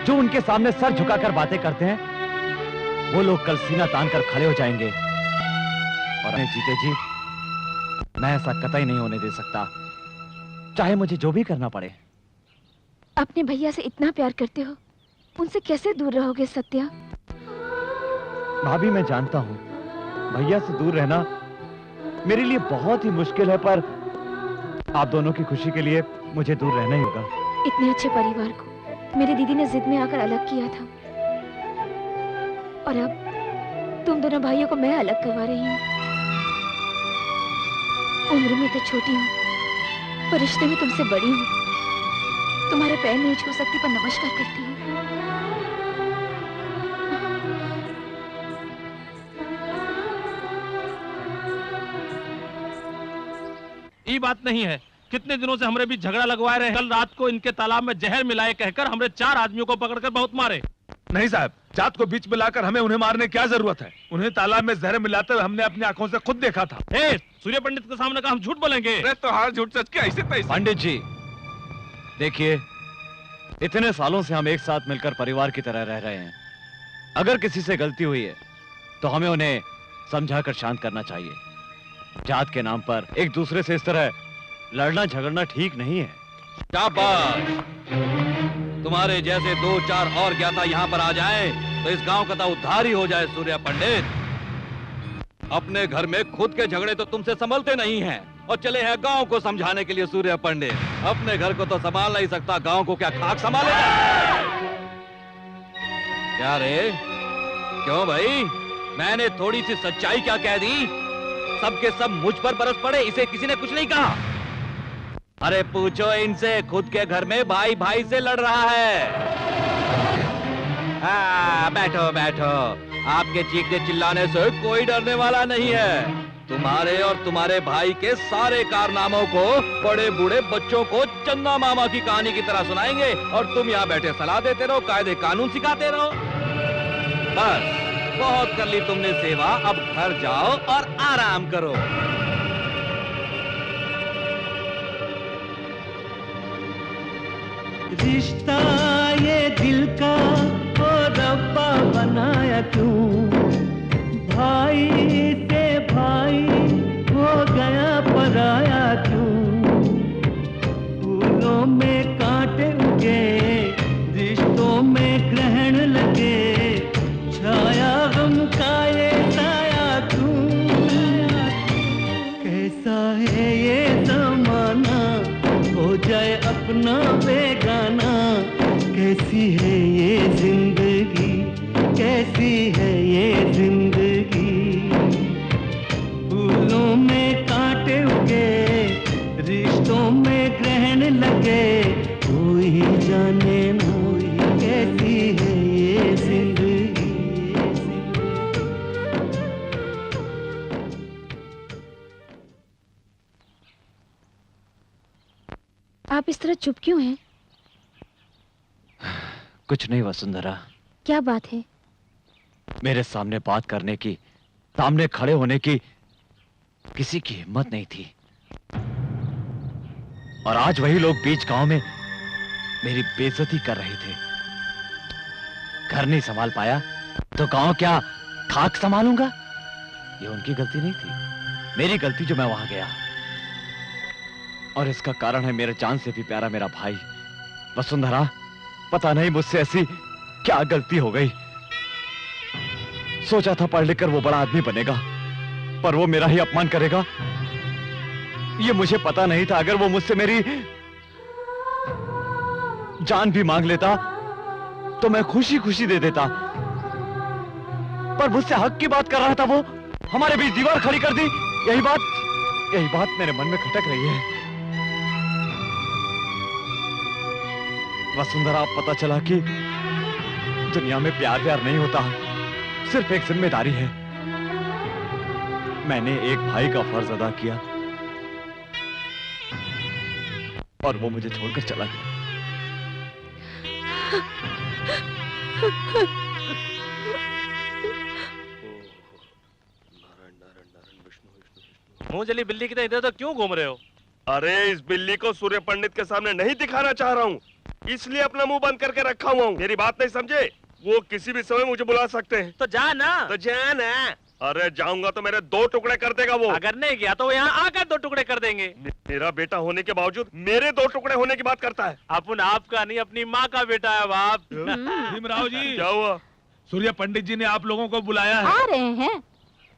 जो उनके सामने सर झुकाकर बातें करते हैं वो लोग कल सीना तान कर खड़े हो जाएंगे। और जीते जी मैं ऐसा कतई नहीं होने दे सकता, चाहे मुझे जो भी करना पड़े। अपने भैया से इतना प्यार करते हो, उनसे कैसे दूर रहोगे सत्या? भाभी, मैं जानता हूं भैया से दूर रहना मेरे लिए बहुत ही मुश्किल है, पर आप दोनों की खुशी के लिए मुझे दूर रहना ही होगा। इतने अच्छे परिवार को मेरी दीदी ने जिद में आकर अलग किया था, और अब तुम दोनों भाइयों को मैं अलग करवा रही हूँ। उम्र में तो छोटी हूँ, पर रिश्ते में तुमसे बड़ी हूँ। तुम्हारे पैर नहीं छू सकती, पर नमस्कार करती हूँ। ये बात नहीं है, कितने दिनों से हमरे बीच झगड़ा लगवाए रहे। कल रात को इनके तालाब में जहर मिलाए कहकर हमरे 4 आदमियों को पकड़कर बहुत मारे। नहीं साहब, जात को बीच में लाकर हमें उन्हें मारने की क्या जरूरत है? उन्हें तालाब में जहर मिलाते हुए हमने अपनी आंखों से खुद देखा था। सूर्य पंडित के सामने का हम झूठ बोलेंगे? अरे तो हार झूठ सच के ऐसे तैसे। पंडित जी देखिए, इतने सालों से हम एक साथ मिलकर परिवार की तरह रह रहे हैं। अगर किसी से गलती हुई है तो हमें उन्हें समझाकर शांत करना चाहिए। जात के नाम पर एक दूसरे से इस तरह लड़ना झगड़ना ठीक नहीं है। शाबाश! तुम्हारे जैसे 2-4 और ज्ञाता यहाँ पर आ जाएं तो इस गांव का तो उद्धार ही हो जाए। सूर्य पंडित, अपने घर में खुद के झगड़े तो तुमसे संभलते नहीं हैं और चले हैं गांव को समझाने के लिए। सूर्य पंडित अपने घर को तो संभाल नहीं सकता, गांव को क्या खाक संभालेगा? क्या रे, क्यों भाई? मैंने थोड़ी सी सच्चाई क्या कह दी? सबके सब मुझ पर बरस पड़े, इसे किसी ने कुछ नहीं कहा। अरे पूछो इनसे, खुद के घर में भाई भाई से लड़ रहा है। हाँ, बैठो बैठो, आपके चीखने चिल्लाने से कोई डरने वाला नहीं है। तुम्हारे और तुम्हारे भाई के सारे कारनामों को बड़े बूढ़े बच्चों को चंदा मामा की कहानी की तरह सुनाएंगे और तुम यहाँ बैठे सलाह देते रहो, कायदे कानून सिखाते रहो। बस बहुत कर ली तुमने सेवा, अब घर जाओ और आराम करो। रिश्ता ये दिल का ओ रब्बा बनाया क्यों? भाई से भाई हो गया पराया क्यों? फूलों में कांटे उगे, रिश्तों में ग्रहण लगे, छाया गम का ये साया क्यों? कैसा है ये जमाना, हो जाए अपना बेगाना। कैसी है ये जिंदगी, कैसी है ये जिंदगी? फूलों में कांटे उगे, रिश्तों में ग्रहण लगे, कोई जाने ना कैसी है ये जिंदगी। आप इस तरह चुप क्यों हैं? कुछ नहीं वसुंधरा। क्या बात है? मेरे सामने बात करने की, सामने खड़े होने की किसी की हिम्मत नहीं थी, और आज वही लोग बीच गांव में मेरी बेइज्जती कर रहे थे। घर नहीं संभाल पाया तो गांव क्या खाक संभालूंगा? ये उनकी गलती नहीं थी, मेरी गलती जो मैं वहां गया। और इसका कारण है मेरे जान से भी प्यारा मेरा भाई। वसुंधरा, पता नहीं मुझसे ऐसी क्या गलती हो गई। सोचा था पढ़ लिखकर वो बड़ा आदमी बनेगा, पर वो मेरा ही अपमान करेगा। ये मुझे पता नहीं था। अगर वो मुझसे मेरी जान भी मांग लेता तो मैं खुशी खुशी दे देता, पर मुझसे हक की बात कर रहा था वो, हमारे बीच दीवार खड़ी कर दी। यही बात मेरे मन में खटक रही है। वसुंधरा अब पता चला कि दुनिया में प्यार प्यार नहीं होता, सिर्फ एक जिम्मेदारी है। मैंने एक भाई का फर्ज अदा किया और वो मुझे छोड़कर चला गया। मुंह जली बिल्ली की तरह इधर तो क्यों घूम रहे हो? अरे इस बिल्ली को सूर्य पंडित के सामने नहीं दिखाना चाह रहा हूँ, इसलिए अपना मुंह बंद करके रखा हुआ हूँ। मेरी बात नहीं समझे? वो किसी भी समय मुझे बुला सकते हैं। तो जा ना। तो जा ना। अरे जाऊंगा तो मेरे 2 टुकड़े कर देगा वो। अगर नहीं गया तो वो यहाँ आकर 2 टुकड़े कर देंगे। मेरा बेटा होने के बावजूद मेरे 2 टुकड़े होने की बात करता है। अपन आपका नहीं, अपनी माँ का बेटा है बाप। भीमराव जी, क्या हुआ? सूर्य पंडित जी ने आप लोगों को बुलाया है। आ रहे हैं,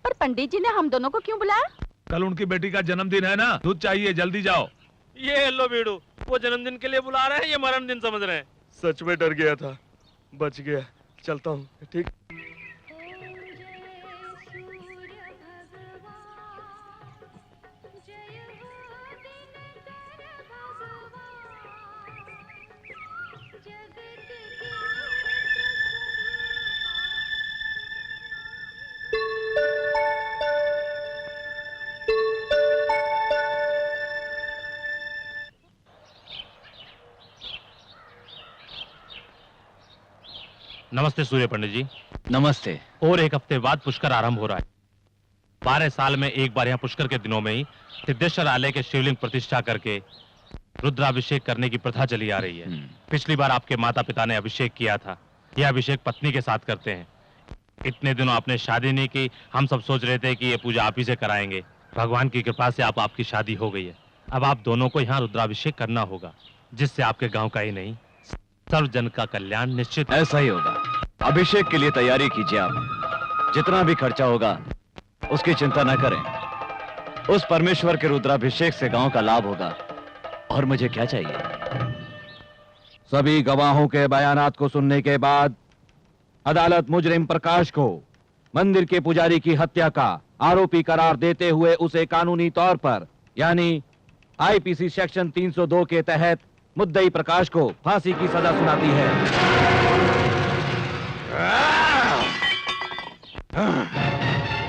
पर पंडित जी ने हम दोनों को क्यों बुलाया? कल उनकी बेटी का जन्मदिन है ना, दूध चाहिए, जल्दी जाओ। ये लो बीड़ू, वो जन्मदिन के लिए बुला रहे हैं, ये मरण दिन समझ रहे हैं। सच में डर गया था, बच गया। चलता हूँ, ठीक। नमस्ते सूर्य पंडित जी। नमस्ते। और 1 हफ्ते बाद पुष्कर आरंभ हो रहा है। 12 साल में एक बार यहाँ पुष्कर के दिनों में ही सिद्धेश्वर आलय के शिवलिंग प्रतिष्ठा करके रुद्राभिषेक करने की प्रथा चली आ रही है। पिछली बार आपके माता पिता ने अभिषेक किया था, यह अभिषेक पत्नी के साथ करते हैं। इतने दिनों आपने शादी नहीं की, हम सब सोच रहे थे कि ये पूजा आप ही से कराएंगे। भगवान की कृपा से आपकी शादी हो गई है। अब आप दोनों को यहाँ रुद्राभिषेक करना होगा, जिससे आपके गाँव का ही नहीं सर्व जन का कल्याण निश्चित। ऐसा ही होगा। अभिषेक के लिए तैयारी कीजिए आप। जितना भी खर्चा होगा उसकी चिंता न करें। उस परमेश्वर के रुद्राभिषेक से गांव का लाभ होगा। और मुझे क्या चाहिए? सभी गवाहों के बयानात को सुनने के बाद अदालत मुजरिम प्रकाश को मंदिर के पुजारी की हत्या का आरोपी करार देते हुए उसे कानूनी तौर पर यानी आईपीसी सेक्शन 302 के तहत मुद्दई प्रकाश को फांसी की सजा सुनाती है।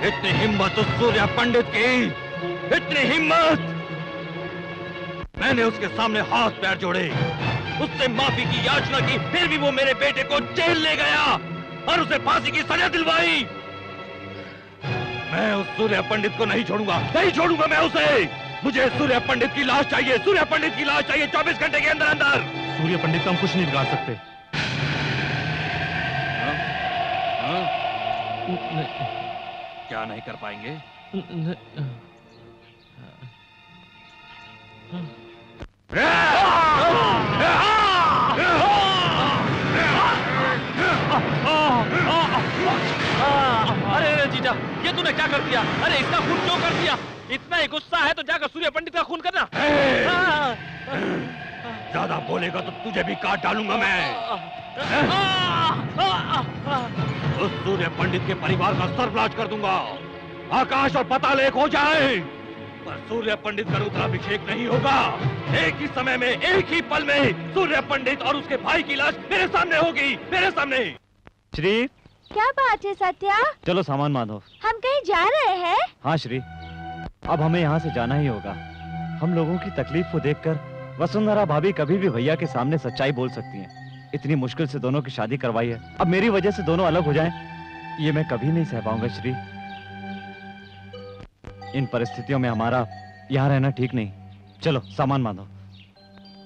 इतनी हिम्मत उस सूर्य पंडित की, इतनी हिम्मत! मैंने उसके सामने हाथ पैर जोड़े, उससे माफी की याचना की, फिर भी वो मेरे बेटे को जेल ले गया और उसे फांसी की सजा दिलवाई। मैं उस सूर्य पंडित को नहीं छोड़ूंगा, नहीं छोड़ूंगा मैं उसे। मुझे सूर्य पंडित की लाश चाहिए, सूर्य पंडित की लाश चाहिए 24 घंटे के अंदर अंदर। सूर्य पंडित का हम कुछ नहीं बिगाड़ सकते। क्या नहीं कर पाएंगे? अरे जीजा, ये तूने क्या कर दिया? अरे इसका खून क्यों कर दिया? इतना ही गुस्सा है तो जाकर सूर्य पंडित का खून करना। ज्यादा बोलेगा तो तुझे भी काट डालूंगा मैं। उस सूर्य पंडित के परिवार का सर्वनाश कर दूंगा। आकाश और पाताल एक हो जाए, पर सूर्य पंडित का रुद्राभिषेक नहीं होगा। एक ही समय में, एक ही पल में सूर्य पंडित और उसके भाई की लाश मेरे सामने होगी, मेरे सामने। श्री, क्या बात है सत्या? चलो सामान बांधो। हम कहीं जा रहे हैं? हाँ श्री, अब हमें यहाँ से जाना ही होगा। हम लोगों की तकलीफ को देखकर वसुंधरा भाभी कभी भी भैया के सामने सच्चाई बोल सकती हैं। इतनी मुश्किल से दोनों की शादी करवाई है, अब मेरी वजह से दोनों अलग हो जाएं, ये मैं कभी नहीं सह पाऊंगा श्री। इन परिस्थितियों में हमारा यहाँ रहना ठीक नहीं। चलो सामान बांधो।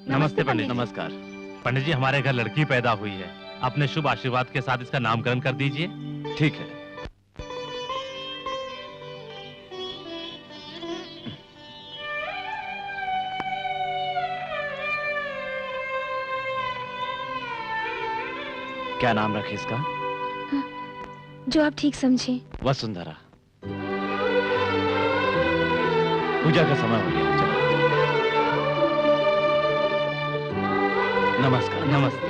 नमस्ते पंडित। नमस्कार पंडित जी, हमारे घर लड़की पैदा हुई है, अपने शुभ आशीर्वाद के साथ इसका नामकरण कर दीजिए। ठीक है। क्या नाम रखे इसका? जो आप ठीक समझे। वसुंधरा। पूजा का समय हो गया, चलो। नमस्कार। नमस्ते।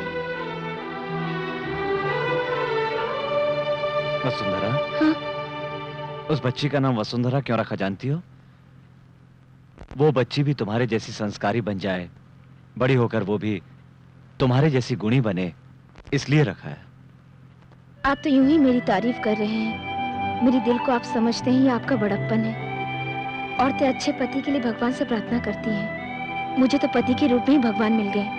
वसुंधरा। हाँ? उस बच्ची का नाम वसुंधरा क्यों रखा जानती हो? वो बच्ची भी तुम्हारे जैसी संस्कारी बन जाए, बड़ी होकर वो भी तुम्हारे जैसी गुणी बने इसलिए रखा है। आप तो यूं ही मेरी तारीफ कर रहे हैं। मेरे दिल को आप समझते हैं, ये आपका बड़प्पन है। औरतें अच्छे पति के लिए भगवान से प्रार्थना करती हैं। मुझे तो पति के रूप में ही भगवान मिल गए।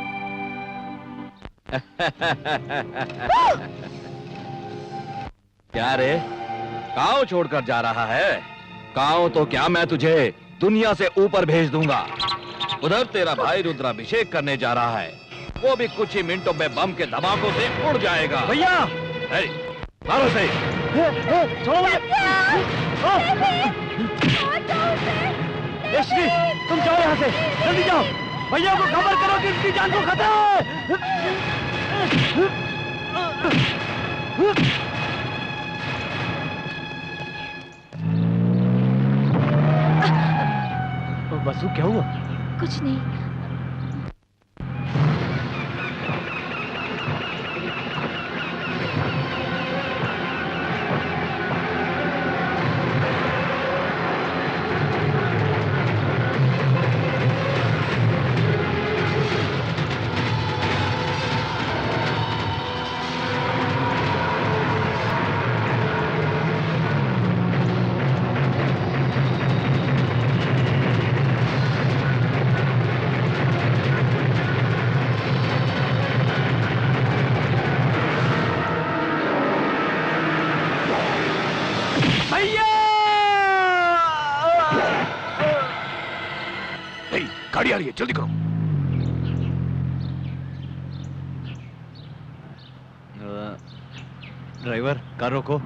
क्या रे, गांव छोड़कर जा रहा है? गांव तो क्या, मैं तुझे दुनिया से ऊपर भेज दूंगा। उधर तेरा भाई रुद्राभिषेक करने जा रहा है, वो भी कुछ ही मिनटों में बम के धमाकों से उड़ जाएगा। भैया मारो से। यश्वी, तुम जाओ यहाँ से, जल्दी जाओ। भैया को खबर करो कि इसकी जान को खतरा है। बसु, क्या हुआ? कुछ नहीं। गाड़ी आ रही है, जल्दी करो। ड्राइवर, कार रोको।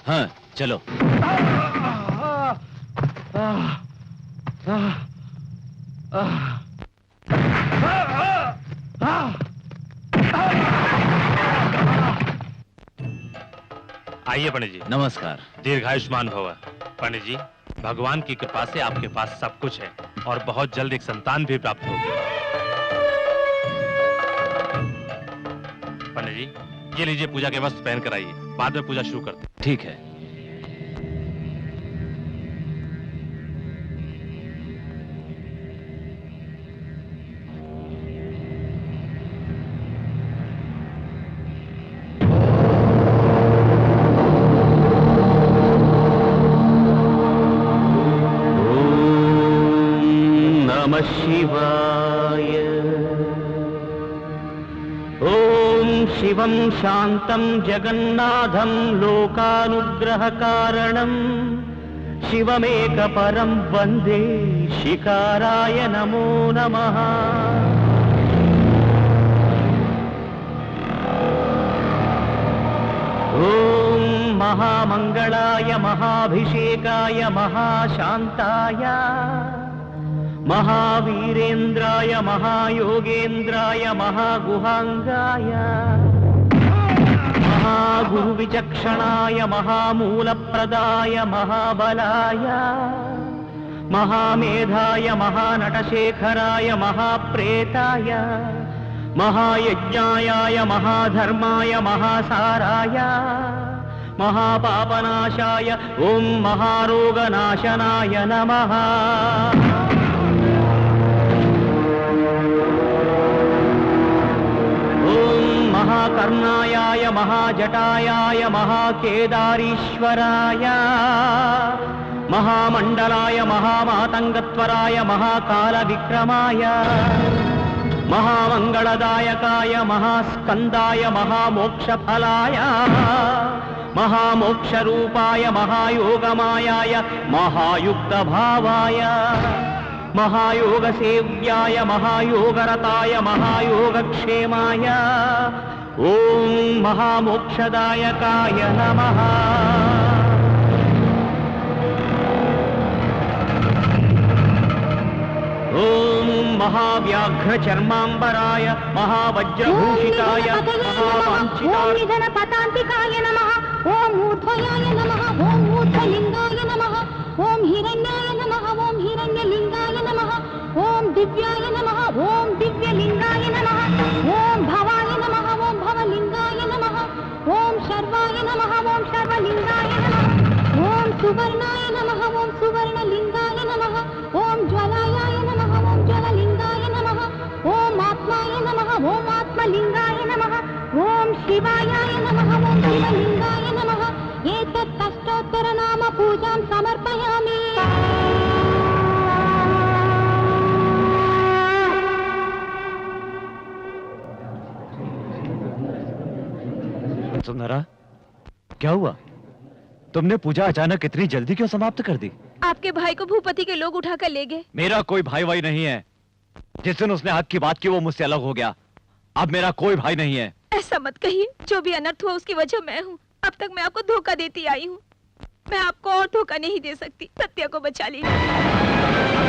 हाँ, चलो। आइए पंडित जी। नमस्कार। दीर्घायुष्मान भव। पंडित जी, भगवान की कृपा से आपके पास सब कुछ है और बहुत जल्द एक संतान भी प्राप्त होगी। पंडित जी, ये लीजिए, पूजा के वस्त्र पहन कर आइए, बाद में पूजा शुरू करते हैं। ठीक है। शिवाय। ओम शिवं शांतं जगन्नाथं लोकानुग्रहकारणं शिवमेकपरं वन्दे शिकाराय नमो नमः। ओम महामंगलाय महाभिषेकाय महाशांताय महावीरेन्द्राय महायोगेन्द्राय महागुहांगाय महागुरुविचक्षणाय महामूलप्रदाय महाबलाय महामेधाय महानटशेखराय महाप्रेताय महायज्ञाय महाधर्माय महासाराय महापापनाशाय ओम महारोगनाशनाय नमः। महाकर्णायाय महाजटायाय महाकेदारीश्वराय महामंडलाय महामातंगत्वराय महाकालविक्रमाय महामंगलदायकाय महास्कंदाय महामोक्षफलाय महामोक्षरूपाय महायोगमायाय महायुक्तभावाय महायोगसेव्याय महायोगरताय महायोगक्षेमाय ओम महामोक्षदायकाय नमः। ओम महाव्याघ्रचर्मांबराय महावज्रभूषिताय महावांछिताय पतांतिकाय नमः। ओम ऊर्ध्वयाय नमः, ओम ऊर्ध्वलिंगाय नमः, ओम हिरण्याय नमः, ओम हिरण्यलिंगाय नमः, ओम दिव्याय नमः, ओम दिव्यलिंगाय नमः, ओम भवाय नमः, ओम भवलिंगाय नमः, ओम शर्वाय नमः, ओम शर्वलिंगाय नमः, ओम सुवर्णाय नमः, ओम सुवर्णलिंगाय नमः, ओम ज्वलायाय नमः, ओम ज्वललिंगाय नमः, ओम आत्माय नमः, ओम आत्मलिंगाय नमः, ओम शिवायाय नमः, ओम शिवलिंगाय नमः। एतत् अष्टोत्तर नाम पूजां समर्पयामि। सुंदरा, क्या हुआ? तुमने पूजा अचानक इतनी जल्दी क्यों समाप्त कर दी? आपके भाई को भूपति के लोग उठाकर ले गए। मेरा कोई भाई वाई नहीं है। जिस दिन उसने हक की बात की वो मुझसे अलग हो गया। अब मेरा कोई भाई नहीं है। ऐसा मत कहिए, जो भी अनर्थ हुआ उसकी वजह मैं हूँ। अब तक मैं आपको धोखा देती आई हूँ। मैं आपको और धोखा नहीं दे सकती। सत्या को बचा लीजिए।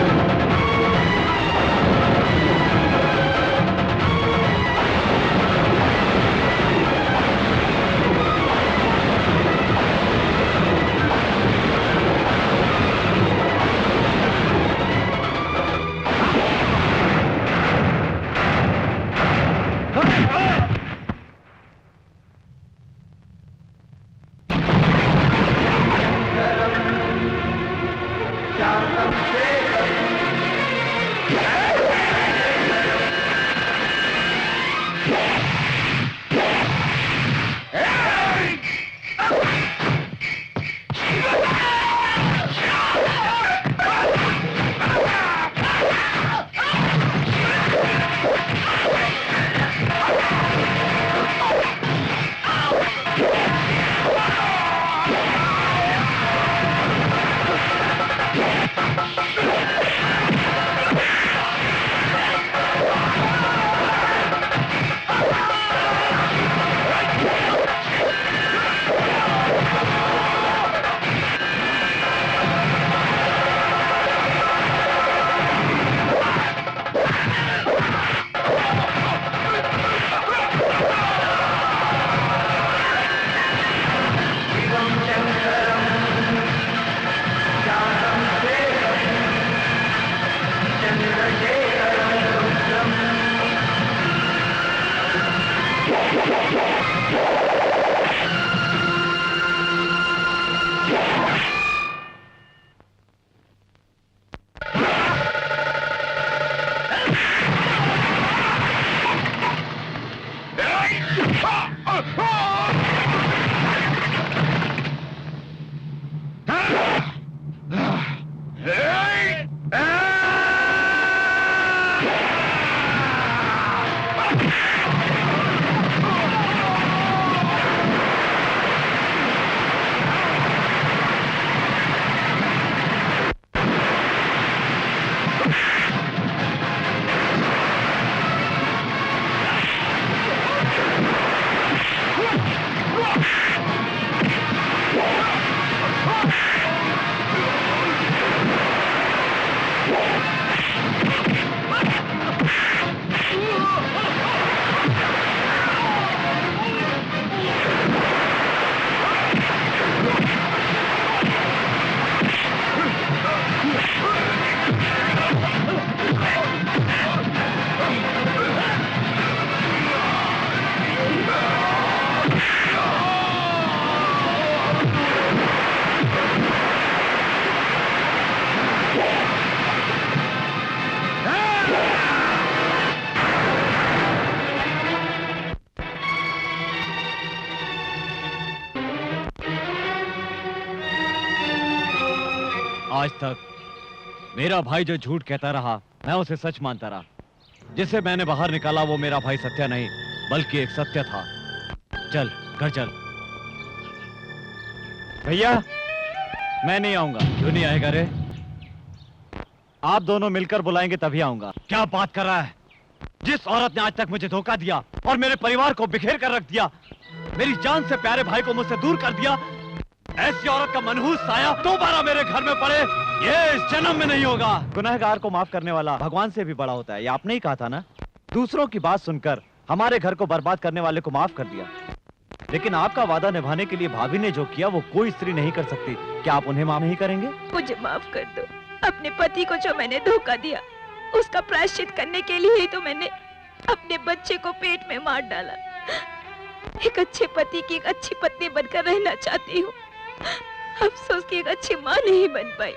आज तक मेरा भाई जो झूठ कहता रहा मैं उसे सच मानता रहा। जिसे मैंने बाहर निकाला वो मेरा भाई सत्या नहीं बल्कि एक सत्य था। चल घर चल। भैया मैं नहीं आऊंगा। क्यों नहीं आएगा रे? आप दोनों मिलकर बुलाएंगे तभी आऊंगा। क्या बात कर रहा है? जिस औरत ने आज तक मुझे धोखा दिया और मेरे परिवार को बिखेर कर रख दिया, मेरी जान से प्यारे भाई को मुझसे दूर कर दिया, ऐसी औरत का मनहूस साया दोबारा मेरे घर में पड़े ये इस जन्म में नहीं होगा। गुनहगार को माफ करने वाला भगवान से भी बड़ा होता है, ये आपने ही कहा था ना। दूसरों की बात सुनकर हमारे घर को बर्बाद करने वाले को माफ कर दिया। लेकिन आपका वादा निभाने के लिए भाभी ने जो किया वो कोई स्त्री नहीं कर सकती। क्या आप उन्हें माफ नहीं करेंगे? मुझे माफ कर दो। अपने पति को जो मैंने धोखा दिया, उसका प्रायश्चित करने के लिए ही तो मैंने अपने बच्चे को पेट में मार डाला। एक अच्छे पति की एक अच्छी पत्नी बनकर रहना चाहती हूँ। अफसोस की एक अच्छी माँ नहीं बन पाई।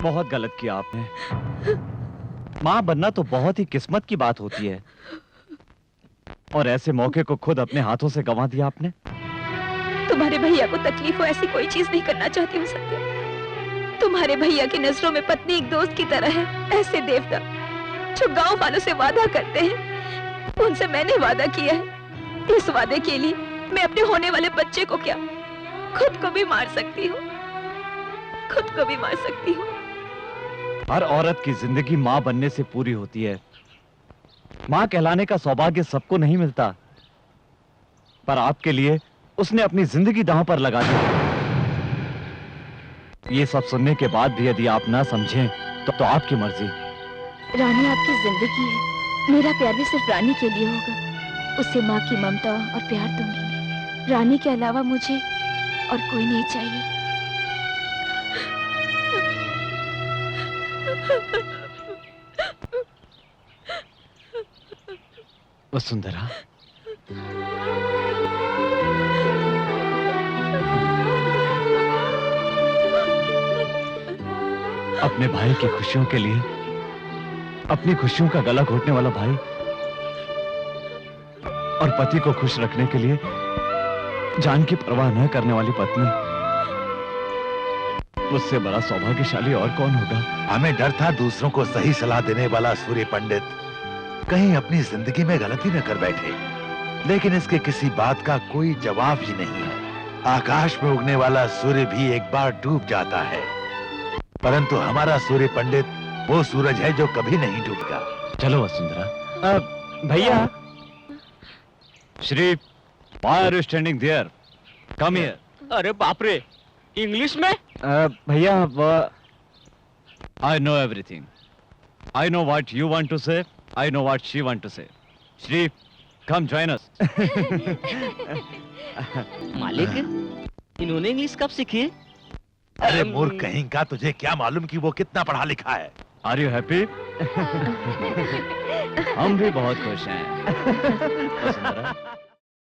बहुत गलत किया आपने। माँ बनना तो बहुत ही किस्मत की बात होती है, और ऐसे मौके को खुद अपने हाथों से गंवा दिया आपने। तुम्हारे भैया को तकलीफ हो ऐसी कोई चीज नहीं करना चाहती हूँ सत्य। तुम्हारे भैया की नजरों में पत्नी एक दोस्त की तरह है। ऐसे देवता जो गांव वालों से वादा करते हैं, उनसे मैंने वादा किया है। इस वादे के लिए मैं अपने होने वाले बच्चे को क्या, खुद को भी मार सकती हूँ। खुद को भी मार सकती हूँ। हर औरत की जिंदगी माँ बनने से पूरी होती है। माँ कहलाने का सौभाग्य सबको नहीं मिलता, पर आपके लिए उसने अपनी जिंदगी दांव पर लगा दी। ये सब सुनने के बाद भी यदि आप ना समझें तो आपकी मर्जी। रानी आपकी जिंदगी है, मेरा प्यार भी सिर्फ रानी के लिए होगा। उससे माँ की ममता और प्यार दूंगी। रानी के अलावा मुझे और कोई नहीं चाहिए। वसुंधरा, अपने भाई की खुशियों के लिए अपनी खुशियों का गला घोटने वाला भाई और पति को खुश रखने के लिए जान की परवाह न करने वाली पत्नी, उससे बड़ा सौभाग्यशाली और कौन होगा? हमें डर था दूसरों को सही सलाह देने वाला सूर्य पंडित कहीं अपनी जिंदगी में गलती न कर बैठे, लेकिन इसके किसी बात का कोई जवाब ही नहीं है। आकाश में उगने वाला सूर्य भी एक बार डूब जाता है, परंतु हमारा सूर्य पंडित वो सूरज है जो कभी नहीं डूबेगा। चलो वसुंधरा। भैया, Shri, why are you standing there? Come here. अरे बाप रे, इंग्लिश में? भैया, I know everything. I know what you want to say. I know what she want to say. Shri, come join us. मालिक, इन्होंने इंग्लिश कब सीखी? अरे मूर्ख कहीं का, तुझे क्या मालूम कि वो कितना पढ़ा लिखा है? Are you happy? हम भी बहुत खुश हैं। वसुंधरा,